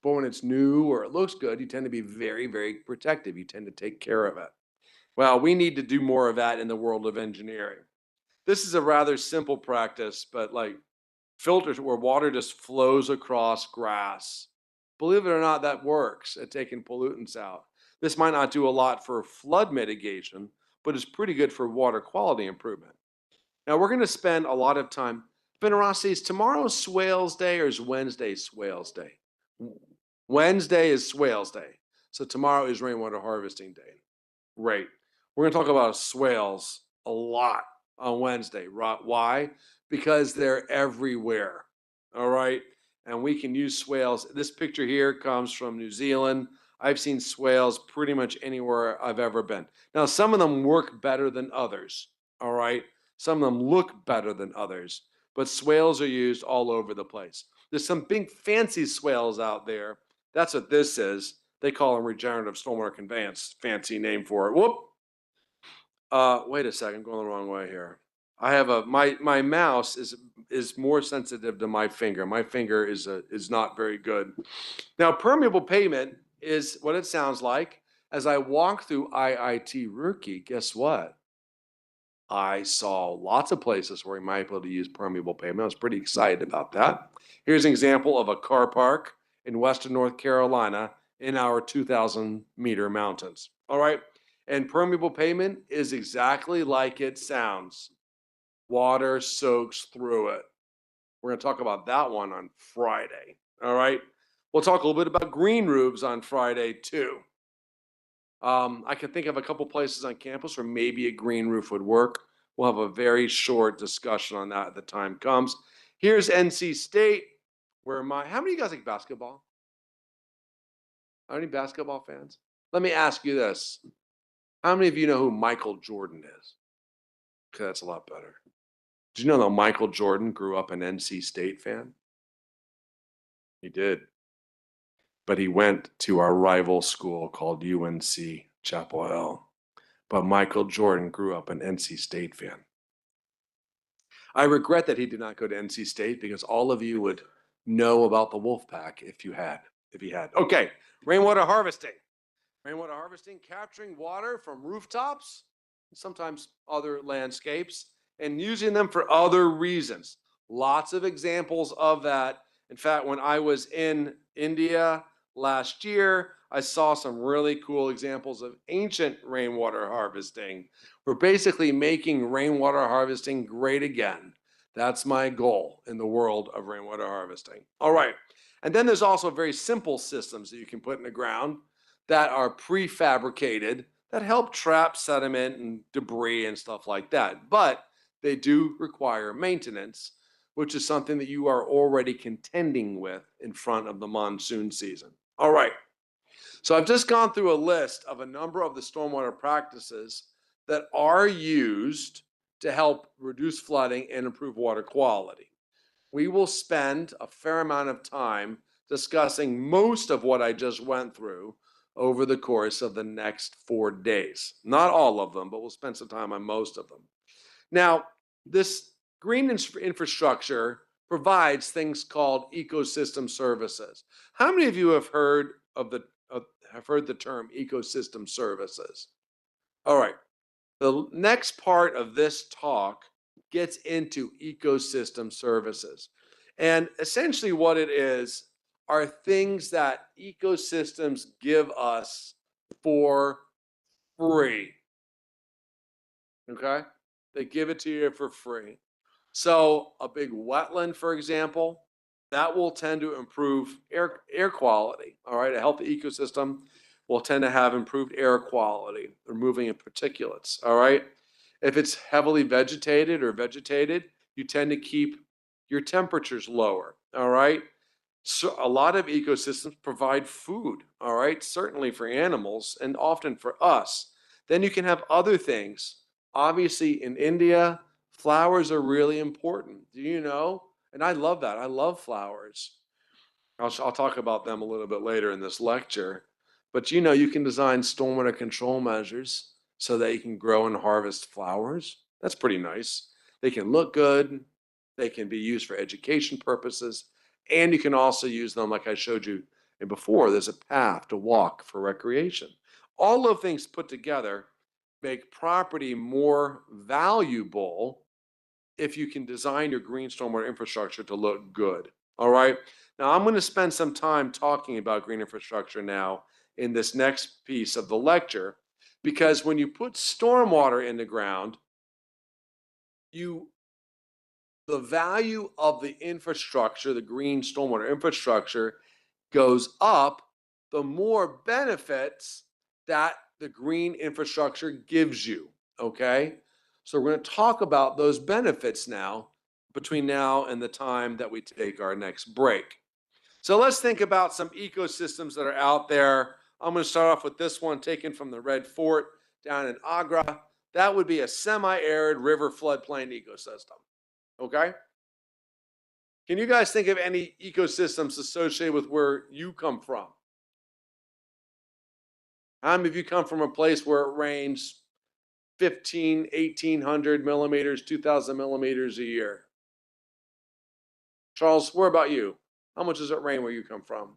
But when it's new or it looks good, you tend to be very, very protective. You tend to take care of it. Well, we need to do more of that in the world of engineering. This is a rather simple practice, but like filters where water just flows across grass. Believe it or not, that works at taking pollutants out. This might not do a lot for flood mitigation, but it's pretty good for water quality improvement. Now, we're going to spend a lot of time. Venerosity, is tomorrow Swales Day or is Wednesday Swales Day? Wednesday is Swales Day. So tomorrow is Rainwater Harvesting Day. Right. We're going to talk about swales a lot on Wednesday. Why? Because they're everywhere. All right. And we can use swales. This picture here comes from New Zealand. I've seen swales pretty much anywhere I've ever been. Now, some of them work better than others. All right. Some of them look better than others, but swales are used all over the place. There's some big fancy swales out there. That's what this is. They call them regenerative stormwater conveyance. Fancy name for it. Whoop. Wait a second, I'm going the wrong way here. I have my mouse is more sensitive to my finger. My finger is not very good. Now, permeable pavement is what it sounds like. As I walk through IIT Rookie, guess what? I saw lots of places where you might be able to use permeable pavement. I was pretty excited about that. Here's an example of a car park in Western North Carolina in our 2,000-meter mountains. All right. And permeable pavement is exactly like it sounds. Water soaks through it. We're going to talk about that one on Friday. All right. We'll talk a little bit about green roofs on Friday too. I can think of a couple places on campus where maybe a green roof would work. We'll have a very short discussion on that at the time comes. Here's NC State, where how many of you guys like basketball? Are any basketball fans? Let me ask you this. How many of you know who Michael Jordan is? Okay, that's a lot better. Did you know that Michael Jordan grew up an NC State fan? He did. But he went to our rival school called UNC Chapel Hill. But Michael Jordan grew up an NC State fan. I regret that he did not go to NC State because all of you would know about the Wolfpack if he had. Okay, rainwater harvesting. Rainwater harvesting, capturing water from rooftops, sometimes other landscapes, and using them for other reasons. Lots of examples of that. In fact, when I was in India last year, I saw some really cool examples of ancient rainwater harvesting. We're basically making rainwater harvesting great again. That's my goal in the world of rainwater harvesting. All right. And then there's also very simple systems that you can put in the ground that are prefabricated that help trap sediment and debris and stuff like that. But they do require maintenance, which is something that you are already contending with in front of the monsoon season. All right. So I've just gone through a list of a number of the stormwater practices that are used to help reduce flooding and improve water quality. We will spend a fair amount of time discussing most of what I just went through over the course of the next 4 days. Not all of them, but we'll spend some time on most of them. Now, this green infrastructure provides things called ecosystem services. How many of you have heard the term ecosystem services? All right. The next part of this talk gets into ecosystem services. And essentially what it is are things that ecosystems give us for free. Okay? They give it to you for free. So a big wetland, for example, that will tend to improve air quality. All right, a healthy ecosystem will tend to have improved air quality, removing of particulates. All right, if it's heavily vegetated, you tend to keep your temperatures lower. All right, so a lot of ecosystems provide food. All right, certainly for animals and often for us. Then you can have other things. Obviously, in India, flowers are really important. Do you know? And I love that. I love flowers. I'll talk about them a little bit later in this lecture. But you can design stormwater control measures so that you can grow and harvest flowers. That's pretty nice. They can look good. They can be used for education purposes. And you can also use them, like I showed you before, there's a path to walk for recreation. All of things put together make property more valuable if you can design your green stormwater infrastructure to look good. All right. Now, I'm going to spend some time talking about green infrastructure now in this next piece of the lecture, because when you put stormwater in the ground, the value of the infrastructure, the green stormwater infrastructure, goes up, the more benefits that the green infrastructure gives you. Okay. So we're going to talk about those benefits now between now and the time that we take our next break. So let's think about some ecosystems that are out there. I'm going to start off with this one taken from the Red Fort down in Agra. That would be a semi-arid river floodplain ecosystem. Okay. Can you guys think of any ecosystems associated with where you come from? How many of you come from a place where it rains 1,800 millimeters, 2,000 millimeters a year? Charles, where about you? How much does it rain where you come from?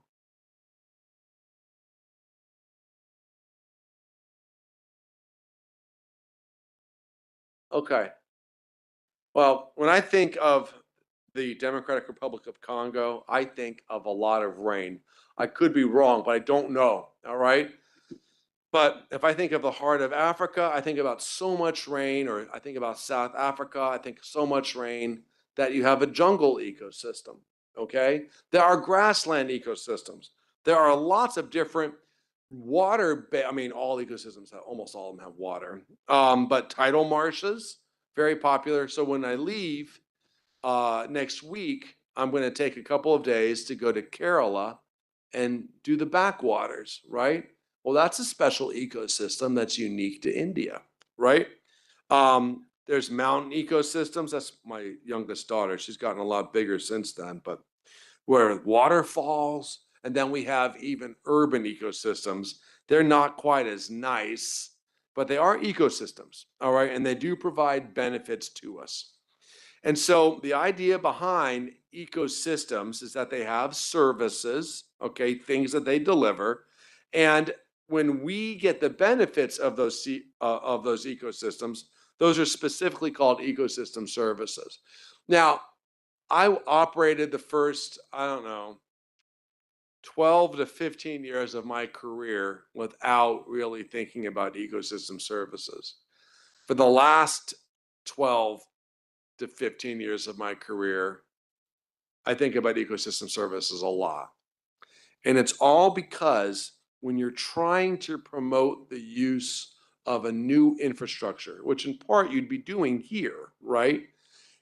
Okay. Well, when I think of the Democratic Republic of Congo, I think of a lot of rain. I could be wrong, but I don't know. All right. But if I think of the heart of Africa, I think about so much rain, or I think about South Africa, I think so much rain that you have a jungle ecosystem. Okay. There are grassland ecosystems. There are lots of different I mean, all ecosystems have, almost all of them have water. But tidal marshes, very popular. So when I leave next week, I'm going to take a couple of days to go to Kerala and do the backwaters, right? Well, that's a special ecosystem that's unique to India, right? There's mountain ecosystems. That's my youngest daughter. She's gotten a lot bigger since then, but where waterfalls, and then we have even urban ecosystems. They're not quite as nice, but they are ecosystems, all right? And they do provide benefits to us. And so the idea behind ecosystems is that they have services, okay, things that they deliver, and when we get the benefits of those ecosystems, those are specifically called ecosystem services. Now, I operated the first, I don't know, 12 to 15 years of my career without really thinking about ecosystem services. For the last 12 to 15 years of my career, I think about ecosystem services a lot. And it's all because when you're trying to promote the use of a new infrastructure, which in part you'd be doing here, right?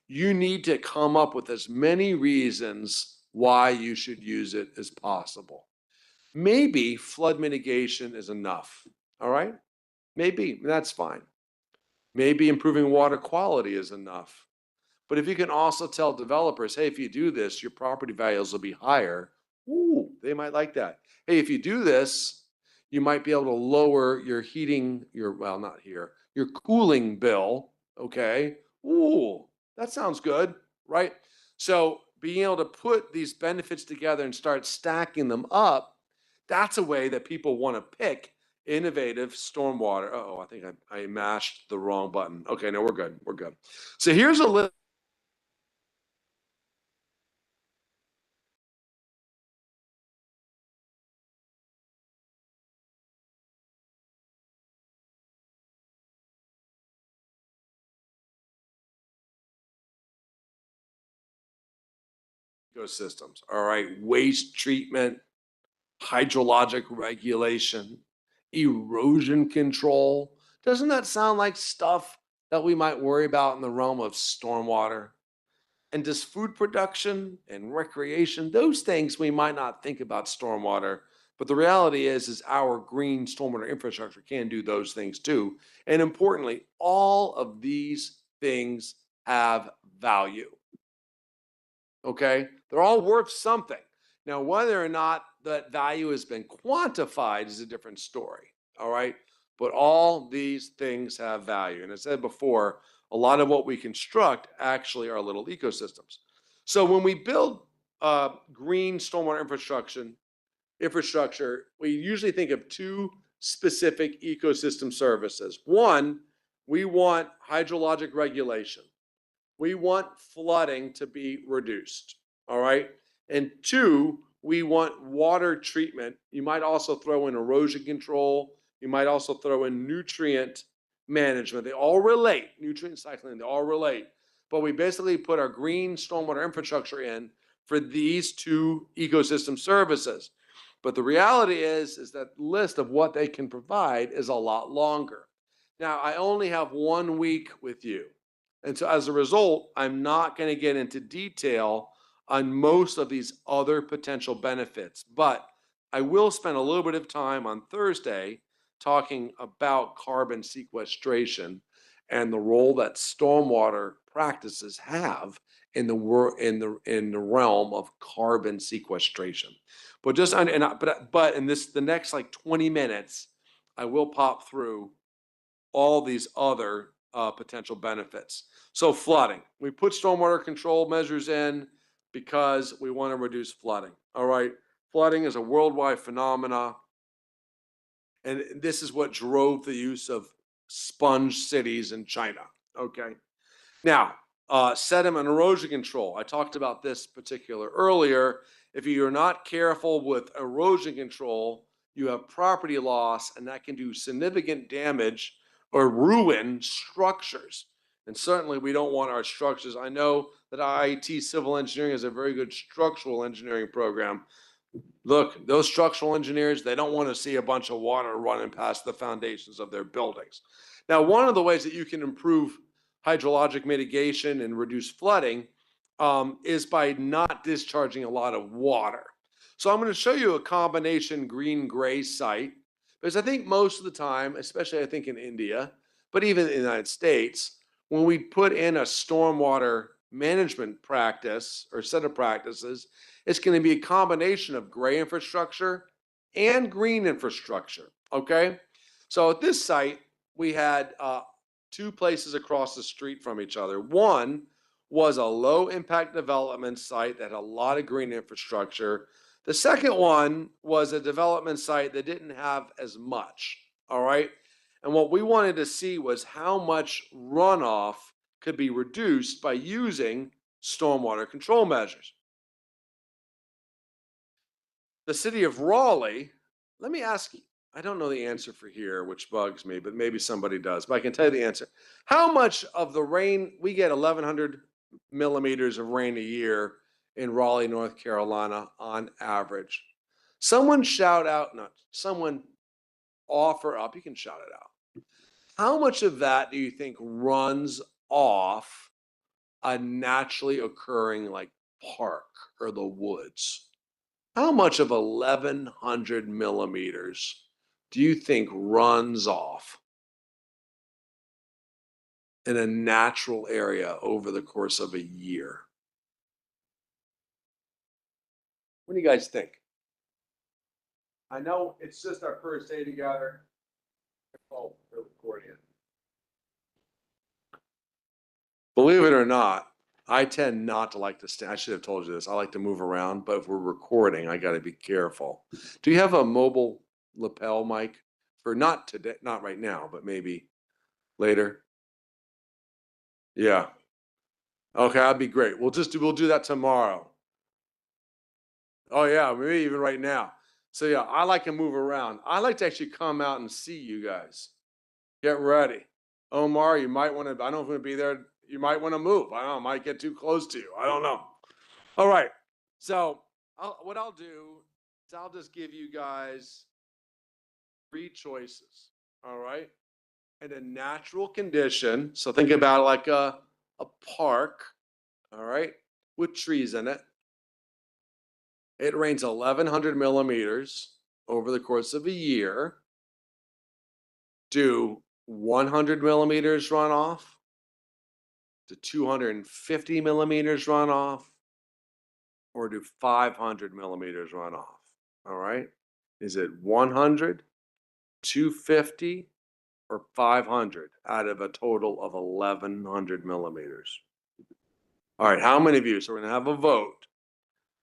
You need to come up with as many reasons why you should use it as possible. Maybe flood mitigation is enough. All right. Maybe that's fine. Maybe improving water quality is enough. But if you can also tell developers, hey, if you do this, your property values will be higher. Ooh, they might like that. Hey, if you do this, you might be able to lower your heating, well, not here, your cooling bill. Okay. Ooh, that sounds good, right? So being able to put these benefits together and start stacking them up, that's a way that people want to pick innovative stormwater. Oh, I think I mashed the wrong button. Okay, no, we're good. We're good. So here's a list ecosystems. All right, waste treatment, hydrologic regulation, erosion control. Doesn't that sound like stuff that we might worry about in the realm of stormwater? And does food production and recreation, those things we might not think about stormwater, but the reality is our green stormwater infrastructure can do those things too. And importantly, all of these things have value. Okay, they're all worth something. Now, whether or not that value has been quantified is a different story. All right, But all these things have value. And as I said before, a lot of what we construct actually are little ecosystems. So when we build green stormwater infrastructure, we usually think of two specific ecosystem services. One, we want hydrologic regulation. We want flooding to be reduced. All right. And two, we want water treatment. You might also throw in erosion control. You might also throw in nutrient management. They all relate, nutrient cycling, they all relate. But we basically put our green stormwater infrastructure in for these two ecosystem services. But the reality is that list of what they can provide is a lot longer. Now, I only have 1 week with you. And so as a result, I'm not going to get into detail on most of these other potential benefits, but I will spend a little bit of time on Thursday talking about carbon sequestration and the role that stormwater practices have in the realm of carbon sequestration. But just but in the next like 20 minutes, I will pop through all these other potential benefits. So flooding, we put stormwater control measures in because we want to reduce flooding. All right, flooding is a worldwide phenomena, and this is what drove the use of sponge cities in China. Okay, now, sediment erosion control. I talked about this particular earlier. If you're not careful with erosion control, you have property loss, and that can do significant damage or ruin structures. And certainly, we don't want our structures. I know that IIT Civil Engineering has a very good structural engineering program. Look, those structural engineers, they don't want to see a bunch of water running past the foundations of their buildings. Now, one of the ways that you can improve hydrologic mitigation and reduce flooding is by not discharging a lot of water. So I'm going to show you a combination green-gray site, because I think most of the time, especially I think in India, but even in the United States, when we put in a stormwater management practice or set of practices, it's going to be a combination of gray infrastructure and green infrastructure. Okay. So at this site, we had two places across the street from each other. One was a low impact development site that had a lot of green infrastructure. The second one was a development site that didn't have as much. All right. And what we wanted to see was how much runoff could be reduced by using stormwater control measures. The city of Raleigh, let me ask you, I don't know the answer for here, which bugs me, but maybe somebody does, but I can tell you the answer. How much of the rain, we get 1,100 millimeters of rain a year in Raleigh, North Carolina on average. Someone shout out, not someone offer up, you can shout it out. How much of that do you think runs off a naturally occurring like park or the woods? How much of 1,100 millimeters do you think runs off in a natural area over the course of a year? What do you guys think? I know it's just our first day together. Oh, they're recording it. Believe it or not, I tend not to like to stand. I should have told you this. I like to move around, but if we're recording, I got to be careful. Do you have a mobile lapel mic for not today, not right now, but maybe later? Yeah. Okay, that'd be great. We'll do that tomorrow. Oh yeah, maybe even right now. So yeah, I like to move around. I like to actually come out and see you guys. Get ready. Omar, you might want to, I don't know if I'm gonna be there. You might want to move. I don't know, I might get too close to you. I don't know. All right. So what I'll do is I'll just give you guys three choices. All right. In a natural condition. So think about it like a park. All right. With trees in it. It rains 1,100 millimeters over the course of a year. Do 100 millimeters run off? Do 250 millimeters run off? Or do 500 millimeters run off? All right. Is it 100, 250, or 500 out of a total of 1,100 millimeters? All right, how many of you? So we're going to have a vote.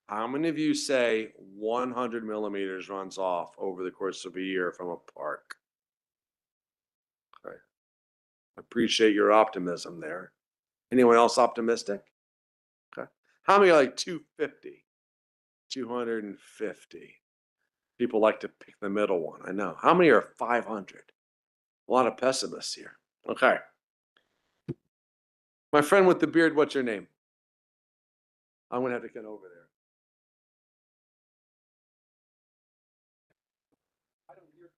How many of you say 100 millimeters runs off over the course of a year from a park? Okay. Appreciate your optimism there. Anyone else optimistic? Okay. How many are like 250? 250. People like to pick the middle one. I know. How many are 500? A lot of pessimists here. Okay. My friend with the beard, what's your name? I'm going to have to get over there. I don't hear.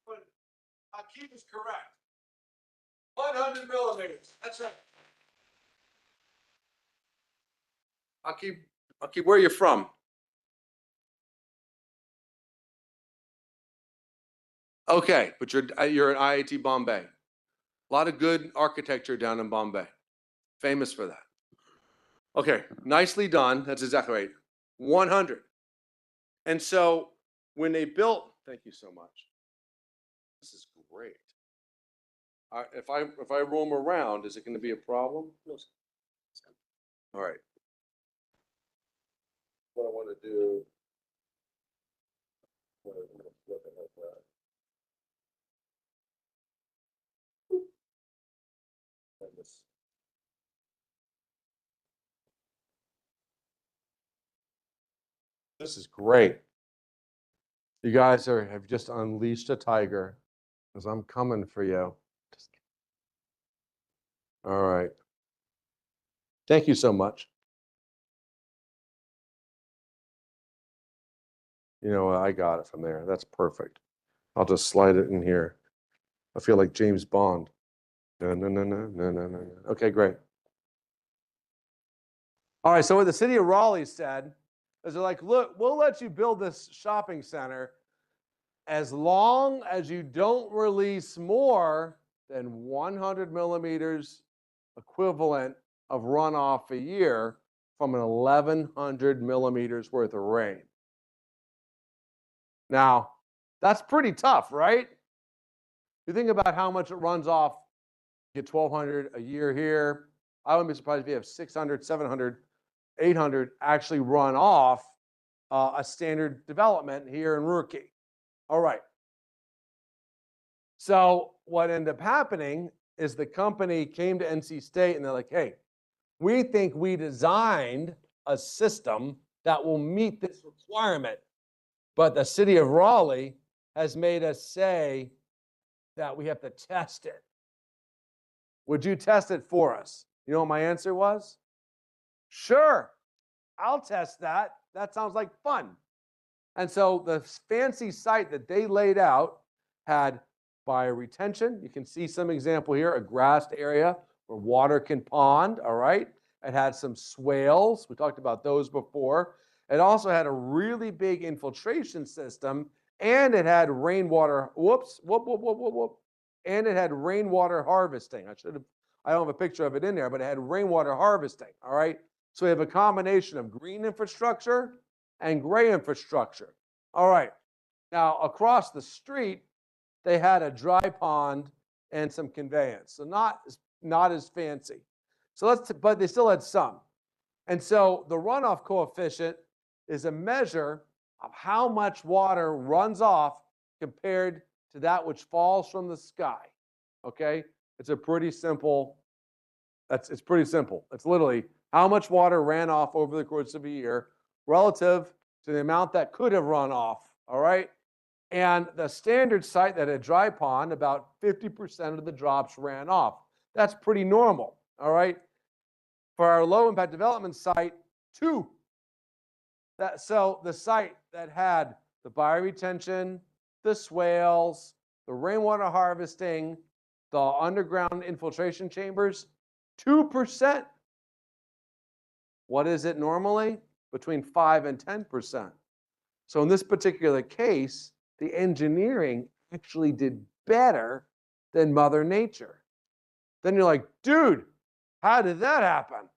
But Akeem is correct. 100 millimeters. That's right. Akeem, where are you from? Okay, but you're at IIT Bombay. A lot of good architecture down in Bombay. Famous for that. Okay, nicely done. That's exactly right. 100. And so when they built, thank you so much. This is great. If I roam around, is it going to be a problem? All right. What I want to do. This is great. You guys have just unleashed a tiger, because I'm coming for you. All right. Thank you so much. You know, I got it from there. That's perfect. I'll just slide it in here. I feel like James Bond. No, no, no, no, no, no, no. Okay, great. All right, so what the city of Raleigh said is they're like, look, we'll let you build this shopping center as long as you don't release more than 100 millimeters equivalent of runoff a year from an 1,100 millimeters worth of rain. Now, that's pretty tough, right? You think about how much it runs off, you get 1,200 a year here. I wouldn't be surprised if you have 600, 700, 800 actually run off a standard development here in Rookie. All right. So what ended up happening is the company came to NC State and they're like, hey, we think we designed a system that will meet this requirement. But the city of Raleigh has made us say that we have to test it. Would you test it for us? You know what my answer was? Sure, I'll test that. That sounds like fun. And so the fancy site that they laid out had bioretention. You can see some example here, a grassed area where water can pond, all right? It had some swales. We talked about those before. It also had a really big infiltration system, and it had rainwater, and it had rainwater harvesting. I don't have a picture of it in there, but it had rainwater harvesting, all right? So we have a combination of green infrastructure and gray infrastructure. All right. Now, across the street, they had a dry pond and some conveyance. So not as fancy. But they still had some. And so the runoff coefficient is a measure of how much water runs off compared to that which falls from the sky. Okay? It's pretty simple. It's pretty simple. It's literally how much water ran off over the course of a year relative to the amount that could have run off, all right? And the standard site that had a dry pond, about 50% of the drops ran off. That's pretty normal, all right? For our low impact development site, 2. So the site that had the bioretention, the swales, the rainwater harvesting, the underground infiltration chambers, 2%. What is it normally? Between 5 and 10%. So in this particular case, the engineering actually did better than Mother Nature. Then you're like, dude, how did that happen?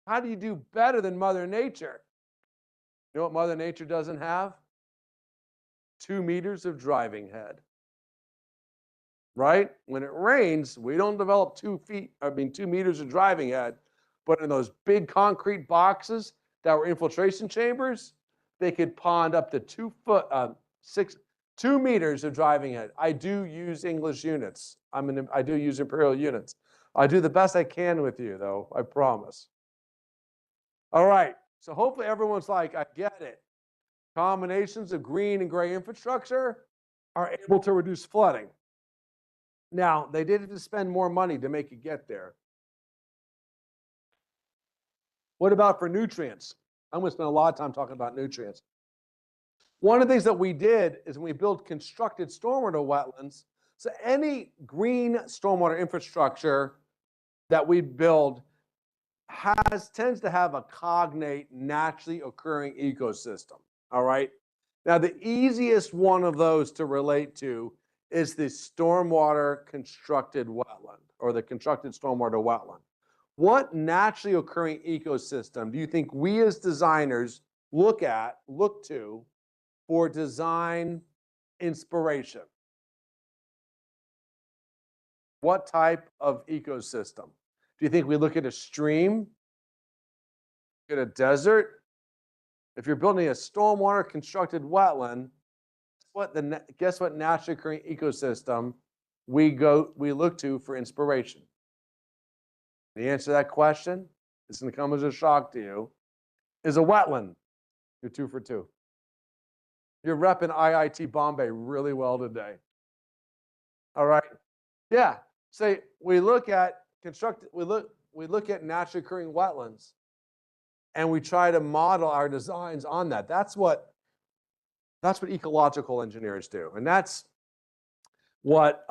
How do you do better than Mother Nature? You know what Mother Nature doesn't have? 2 meters of driving head. Right? When it rains, we don't develop 2 meters of driving head. But in those big concrete boxes that were infiltration chambers, they could pond up to 2 meters of driving head. I do use English units. I do use imperial units. I do the best I can with you, though. I promise. All right. So hopefully everyone's like, I get it. Combinations of green and gray infrastructure are able to reduce flooding. Now, they did have to spend more money to make it get there. What about for nutrients? I'm going to spend a lot of time talking about nutrients. One of the things that we did is when we built constructed stormwater wetlands, so any green stormwater infrastructure that we build tends to have a cognate, naturally occurring ecosystem. All right. Now, the easiest one of those to relate to is the stormwater constructed wetland or the constructed stormwater wetland. What naturally occurring ecosystem do you think we as designers look to for design inspiration? What type of ecosystem? Do you think we look at a stream, at a desert? If you're building a stormwater constructed wetland, guess what naturally occurring ecosystem we look to for inspiration? The answer to that question is going to come as a shock to you, is a wetland. You're 2 for 2. You're repping IIT Bombay really well today. All right. Yeah. Say we look at naturally occurring wetlands and we try to model our designs on that. That's what ecological engineers do. And that's what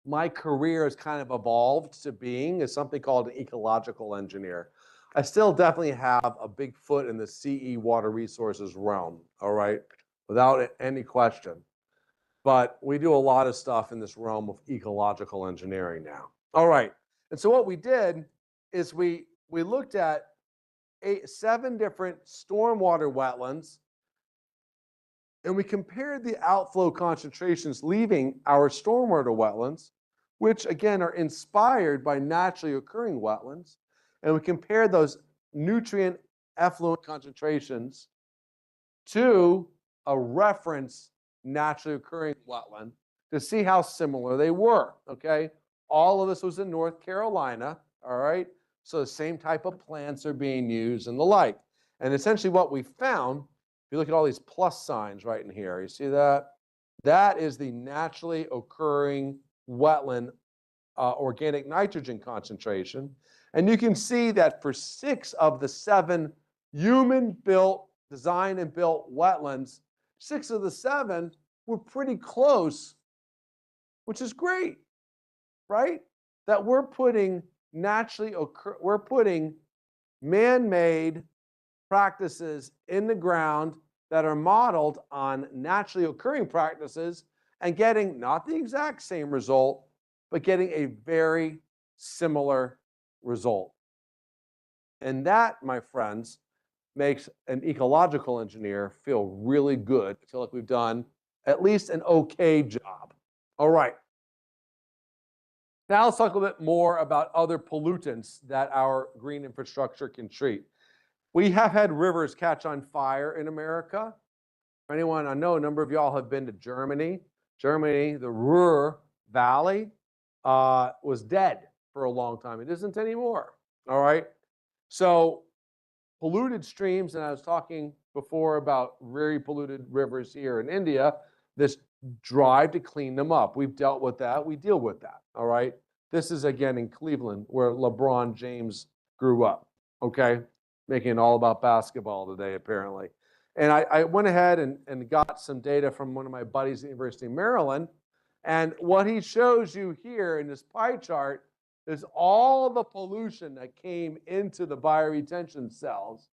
my career has kind of evolved to being, is something called an ecological engineer. I still definitely have a big foot in the CE water resources realm, all right, without any question. But we do a lot of stuff in this realm of ecological engineering now. All right. And so what we did is we looked at 7 different stormwater wetlands, and we compared the outflow concentrations leaving our stormwater wetlands, which again are inspired by naturally occurring wetlands, and we compared those nutrient effluent concentrations to a reference naturally occurring wetland to see how similar they were, okay? All of this was in North Carolina, all right? So the same type of plants are being used and the like. And essentially what we found, if you look at all these plus signs right in here, you see that? That is the naturally occurring wetland organic nitrogen concentration. And you can see that for 6 of the 7 human-built, designed and built wetlands, 6 of the 7 were pretty close, which is great, right? That we're putting man-made practices in the ground that are modeled on naturally occurring practices and getting not the exact same result, but getting a very similar result. And that, my friends, makes an ecological engineer feel really good. I feel like we've done at least an okay job. All right. Now let's talk a little bit more about other pollutants that our green infrastructure can treat. We have had rivers catch on fire in America. For anyone, I know a number of y'all have been to Germany. Germany, the Ruhr Valley was dead for a long time. It isn't anymore. All right. So polluted streams, and I was talking before about very polluted rivers here in India, this drive to clean them up. We've dealt with that. We deal with that. All right. This is again in Cleveland where LeBron James grew up. Okay. Making it all about basketball today, apparently. And I went ahead and got some data from one of my buddies at the University of Maryland. And what he shows you here in this pie chart is all the pollution that came into the bioretention cells.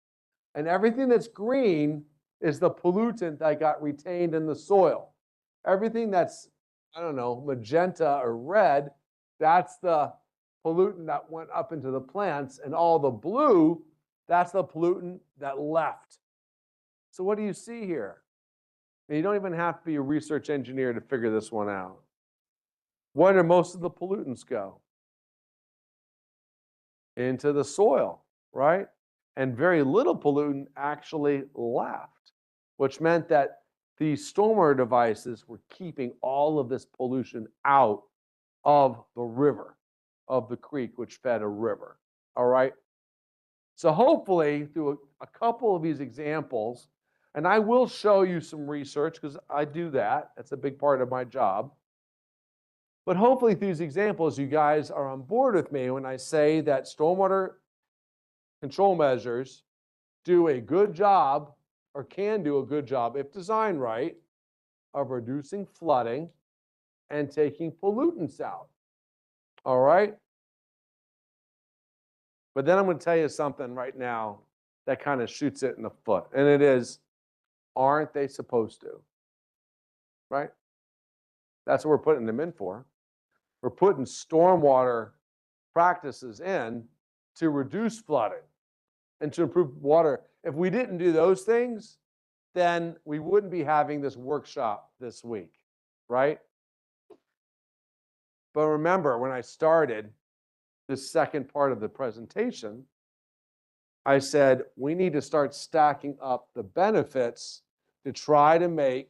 And everything that's green is the pollutant that got retained in the soil. Everything that's, I don't know, magenta or red, that's the pollutant that went up into the plants, and all the blue, that's the pollutant that left. So what do you see here? And you don't even have to be a research engineer to figure this one out. Where do most of the pollutants go? Into the soil, right? And very little pollutant actually left, which meant that these stormwater devices were keeping all of this pollution out of the river, of the creek, which fed a river. All right. So hopefully, through a couple of these examples, and I will show you some research because I do that. That's a big part of my job. But hopefully, through these examples, you guys are on board with me when I say that stormwater control measures do a good job, or can do a good job if designed right, of reducing flooding and taking pollutants out. All right? But then I'm going to tell you something right now that kind of shoots it in the foot. And it is, aren't they supposed to? Right? That's what we're putting them in for. We're putting stormwater practices in to reduce flooding and to improve water. If we didn't do those things, then we wouldn't be having this workshop this week, right? But remember, when I started this second part of the presentation, I said we need to start stacking up the benefits to try to make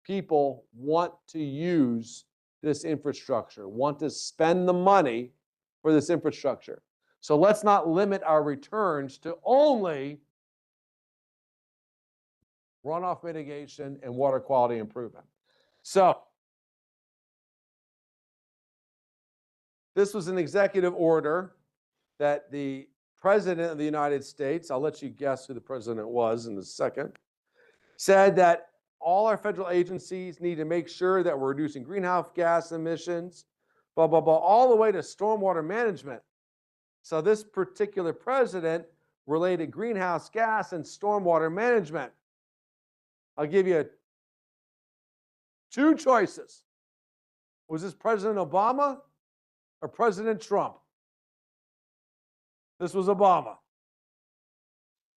people want to use this infrastructure, want to spend the money for this infrastructure. So let's not limit our returns to only runoff mitigation and water quality improvement. So this was an executive order that the President of the United States, I'll let you guess who the president was in a second, said that all our federal agencies need to make sure that we're reducing greenhouse gas emissions, blah, blah, blah, all the way to stormwater management. So this particular president related greenhouse gas and stormwater management. I'll give you two choices. Was this President Obama or President Trump? This was Obama.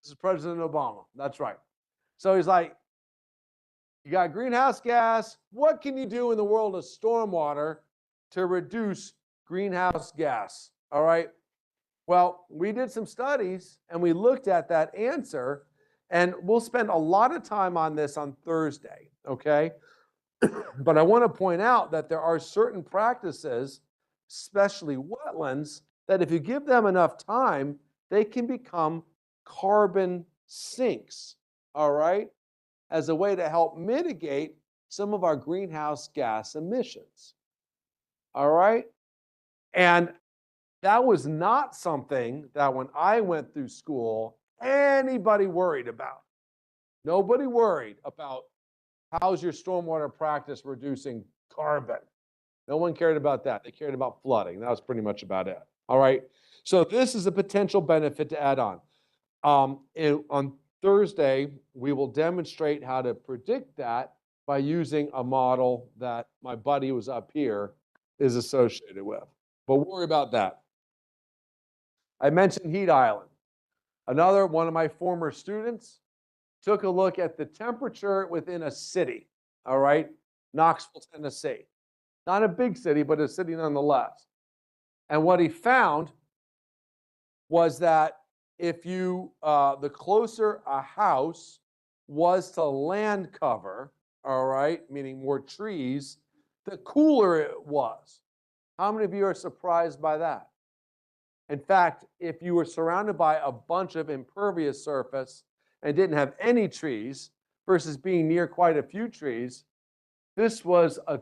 This is President Obama. That's right. So he's like, you got greenhouse gas. What can you do in the world of stormwater to reduce greenhouse gas? All right. Well, we did some studies and we looked at that answer, and we'll spend a lot of time on this on Thursday. Okay. But I want to point out that there are certain practices, especially wetlands, that if you give them enough time, they can become carbon sinks. All right. As a way to help mitigate some of our greenhouse gas emissions. All right? And that was not something that when I went through school, anybody worried about. Nobody worried about how's your stormwater practice reducing carbon. No one cared about that. They cared about flooding. That was pretty much about it. All right? So this is a potential benefit to add on. On Thursday, we will demonstrate how to predict that by using a model that my buddy who was up here is associated with. But we'll worry about that. I mentioned Heat Island. Another one of my former students took a look at the temperature within a city, all right? Knoxville, Tennessee. Not a big city, but a city nonetheless. And what he found was that if you, the closer a house was to land cover, all right, meaning more trees, the cooler it was. How many of you are surprised by that? In fact, if you were surrounded by a bunch of impervious surface and didn't have any trees versus being near quite a few trees, this was a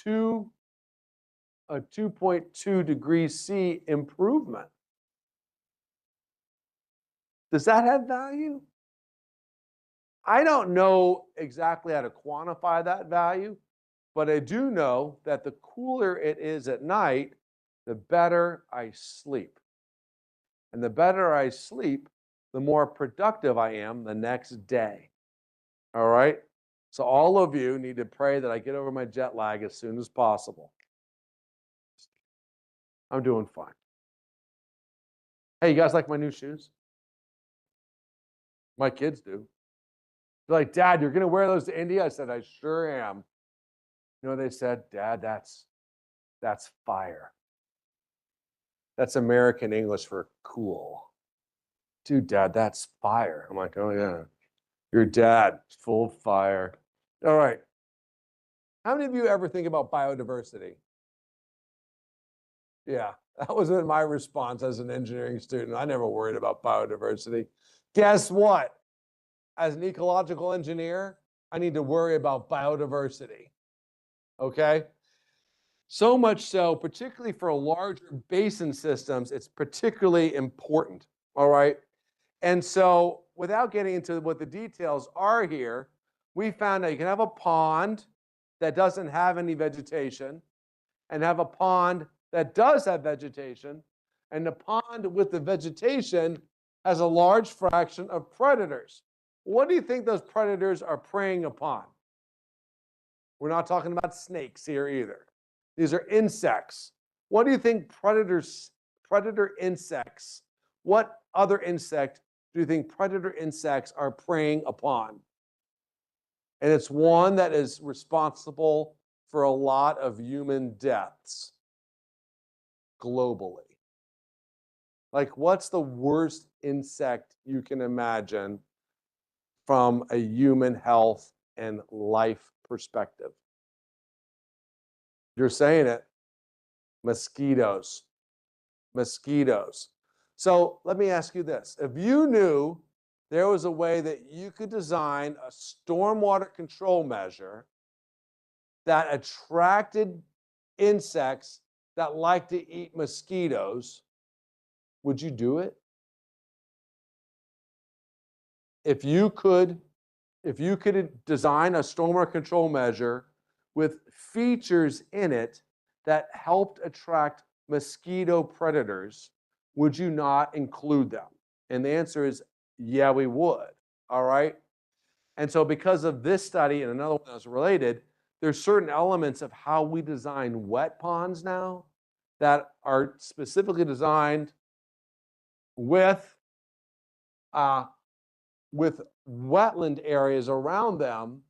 2.2 degrees C improvement. Does that have value? I don't know exactly how to quantify that value, but I do know that the cooler it is at night, the better I sleep. And the better I sleep, the more productive I am the next day. All right? So all of you need to pray that I get over my jet lag as soon as possible. I'm doing fine. Hey, you guys like my new shoes? My kids do. They're like, Dad, you're gonna wear those to India? I said, I sure am. You know what they said? Dad, that's fire. That's American English for cool. Dude, Dad, that's fire. I'm like, oh yeah. Your dad, full of fire. All right. How many of you ever think about biodiversity? Yeah, that wasn't my response as an engineering student. I never worried about biodiversity. Guess what? As an ecological engineer, I need to worry about biodiversity. Okay? So much so, particularly for larger basin systems, it's particularly important. All right? And so, without getting into what the details are here, we found that you can have a pond that doesn't have any vegetation and have a pond that does have vegetation, and the pond with the vegetation has a large fraction of predators. What do you think those predators are preying upon? We're not talking about snakes here either. These are insects. What do you think predator insects, what other insect do you think predator insects are preying upon? And it's one that is responsible for a lot of human deaths globally. Like, what's the worst insect you can imagine from a human health and life perspective? You're saying it. Mosquitoes. Mosquitoes. So let me ask you this. If you knew there was a way that you could design a stormwater control measure that attracted insects that like to eat mosquitoes, would you do it? If you could design a stormwater control measure with features in it that helped attract mosquito predators, would you not include them? And the answer is, yeah, we would. All right. And so because of this study and another one that's related, there's certain elements of how we design wet ponds now that are specifically designed with with wetland areas around them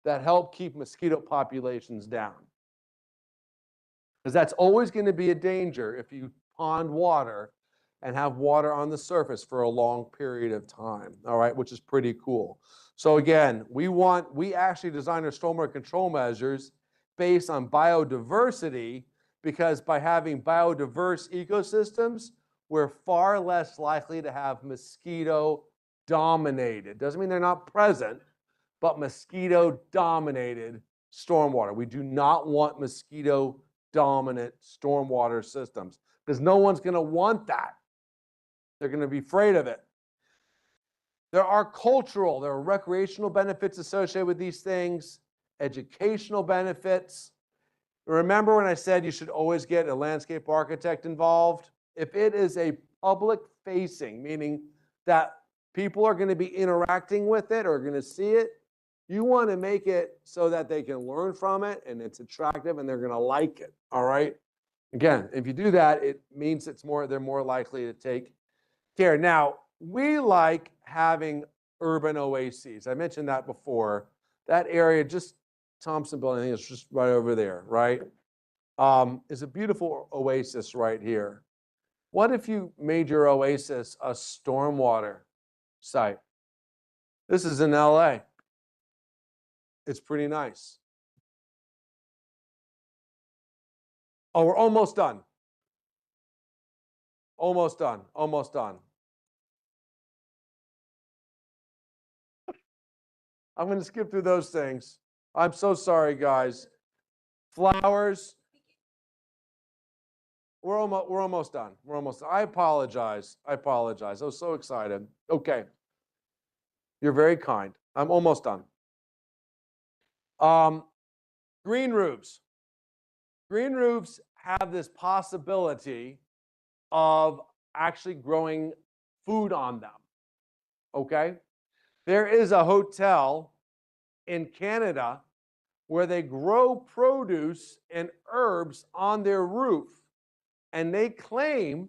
that help keep mosquito populations down. Because that's always going to be a danger if you pond water and have water on the surface for a long period of time, all right, which is pretty cool. So again, we actually design our stormwater control measures based on biodiversity, because by having biodiverse ecosystems, we're far less likely to have mosquito dominated. Doesn't mean they're not present, but mosquito dominated stormwater. We do not want mosquito dominant stormwater systems because no one's going to want that. They're going to be afraid of it. There are recreational benefits associated with these things, educational benefits. Remember when I said you should always get a landscape architect involved? If it is a public facing, meaning that people are going to be interacting with it or going to see it, you want to make it so that they can learn from it and it's attractive and they're going to like it. All right. Again, if you do that, it means they're more likely to take care. Now, we like having urban oases. I mentioned that before. That area, just Thompsonville, I think it's just right over there, right? Is a beautiful oasis right here. What if you made your oasis a stormwater site? This is in LA. It's pretty nice. Oh, we're almost done. Almost done. Almost done. I'm going to skip through those things. I'm so sorry, guys. Flowers. We're almost done. We're almost done. I apologize. I was so excited. Okay. You're very kind. I'm almost done. Green roofs. Green roofs have this possibility of actually growing food on them. Okay? There is a hotel in Canada where they grow produce and herbs on their roof. And they claim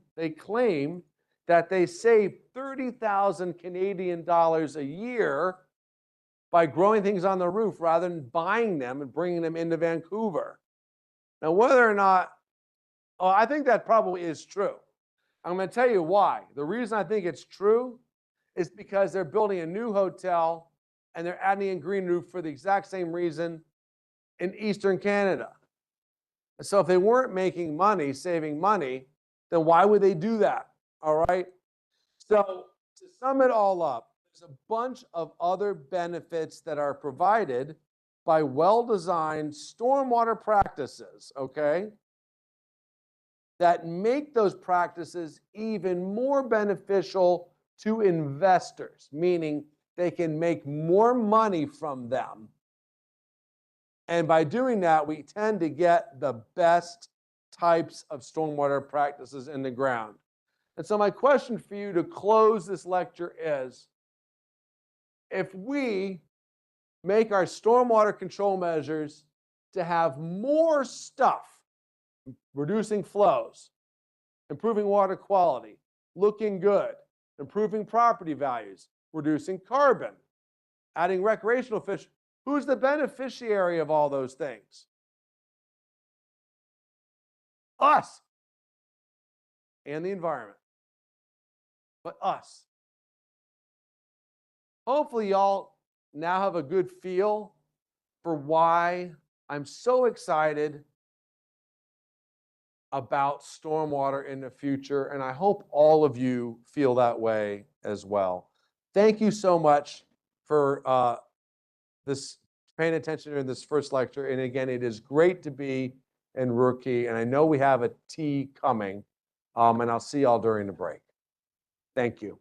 that they save 30,000 Canadian dollars a year by growing things on the roof rather than buying them and bringing them into Vancouver. Now, whether or not, oh, I think that probably is true. I'm going to tell you why. The reason I think it's true is because they're building a new hotel and they're adding in green roof for the exact same reason in Eastern Canada. So if they weren't making money, saving money, then why would they do that? All right. So to sum it all up, there's a bunch of other benefits that are provided by well-designed stormwater practices, okay, that make those practices even more beneficial to investors, meaning they can make more money from them. And by doing that, we tend to get the best types of stormwater practices in the ground. And so my question for you to close this lecture is, if we make our stormwater control measures to have more stuff, reducing flows, improving water quality, looking good, improving property values, reducing carbon, adding recreational fish, who's the beneficiary of all those things? Us and the environment, but us. Hopefully y'all now have a good feel for why I'm so excited about stormwater in the future, and I hope all of you feel that way as well. Thank you so much for this paying attention in this first lecture. And again, it is great to be in Rookie, and I know we have a tea coming, and I'll see y'all during the break. Thank you.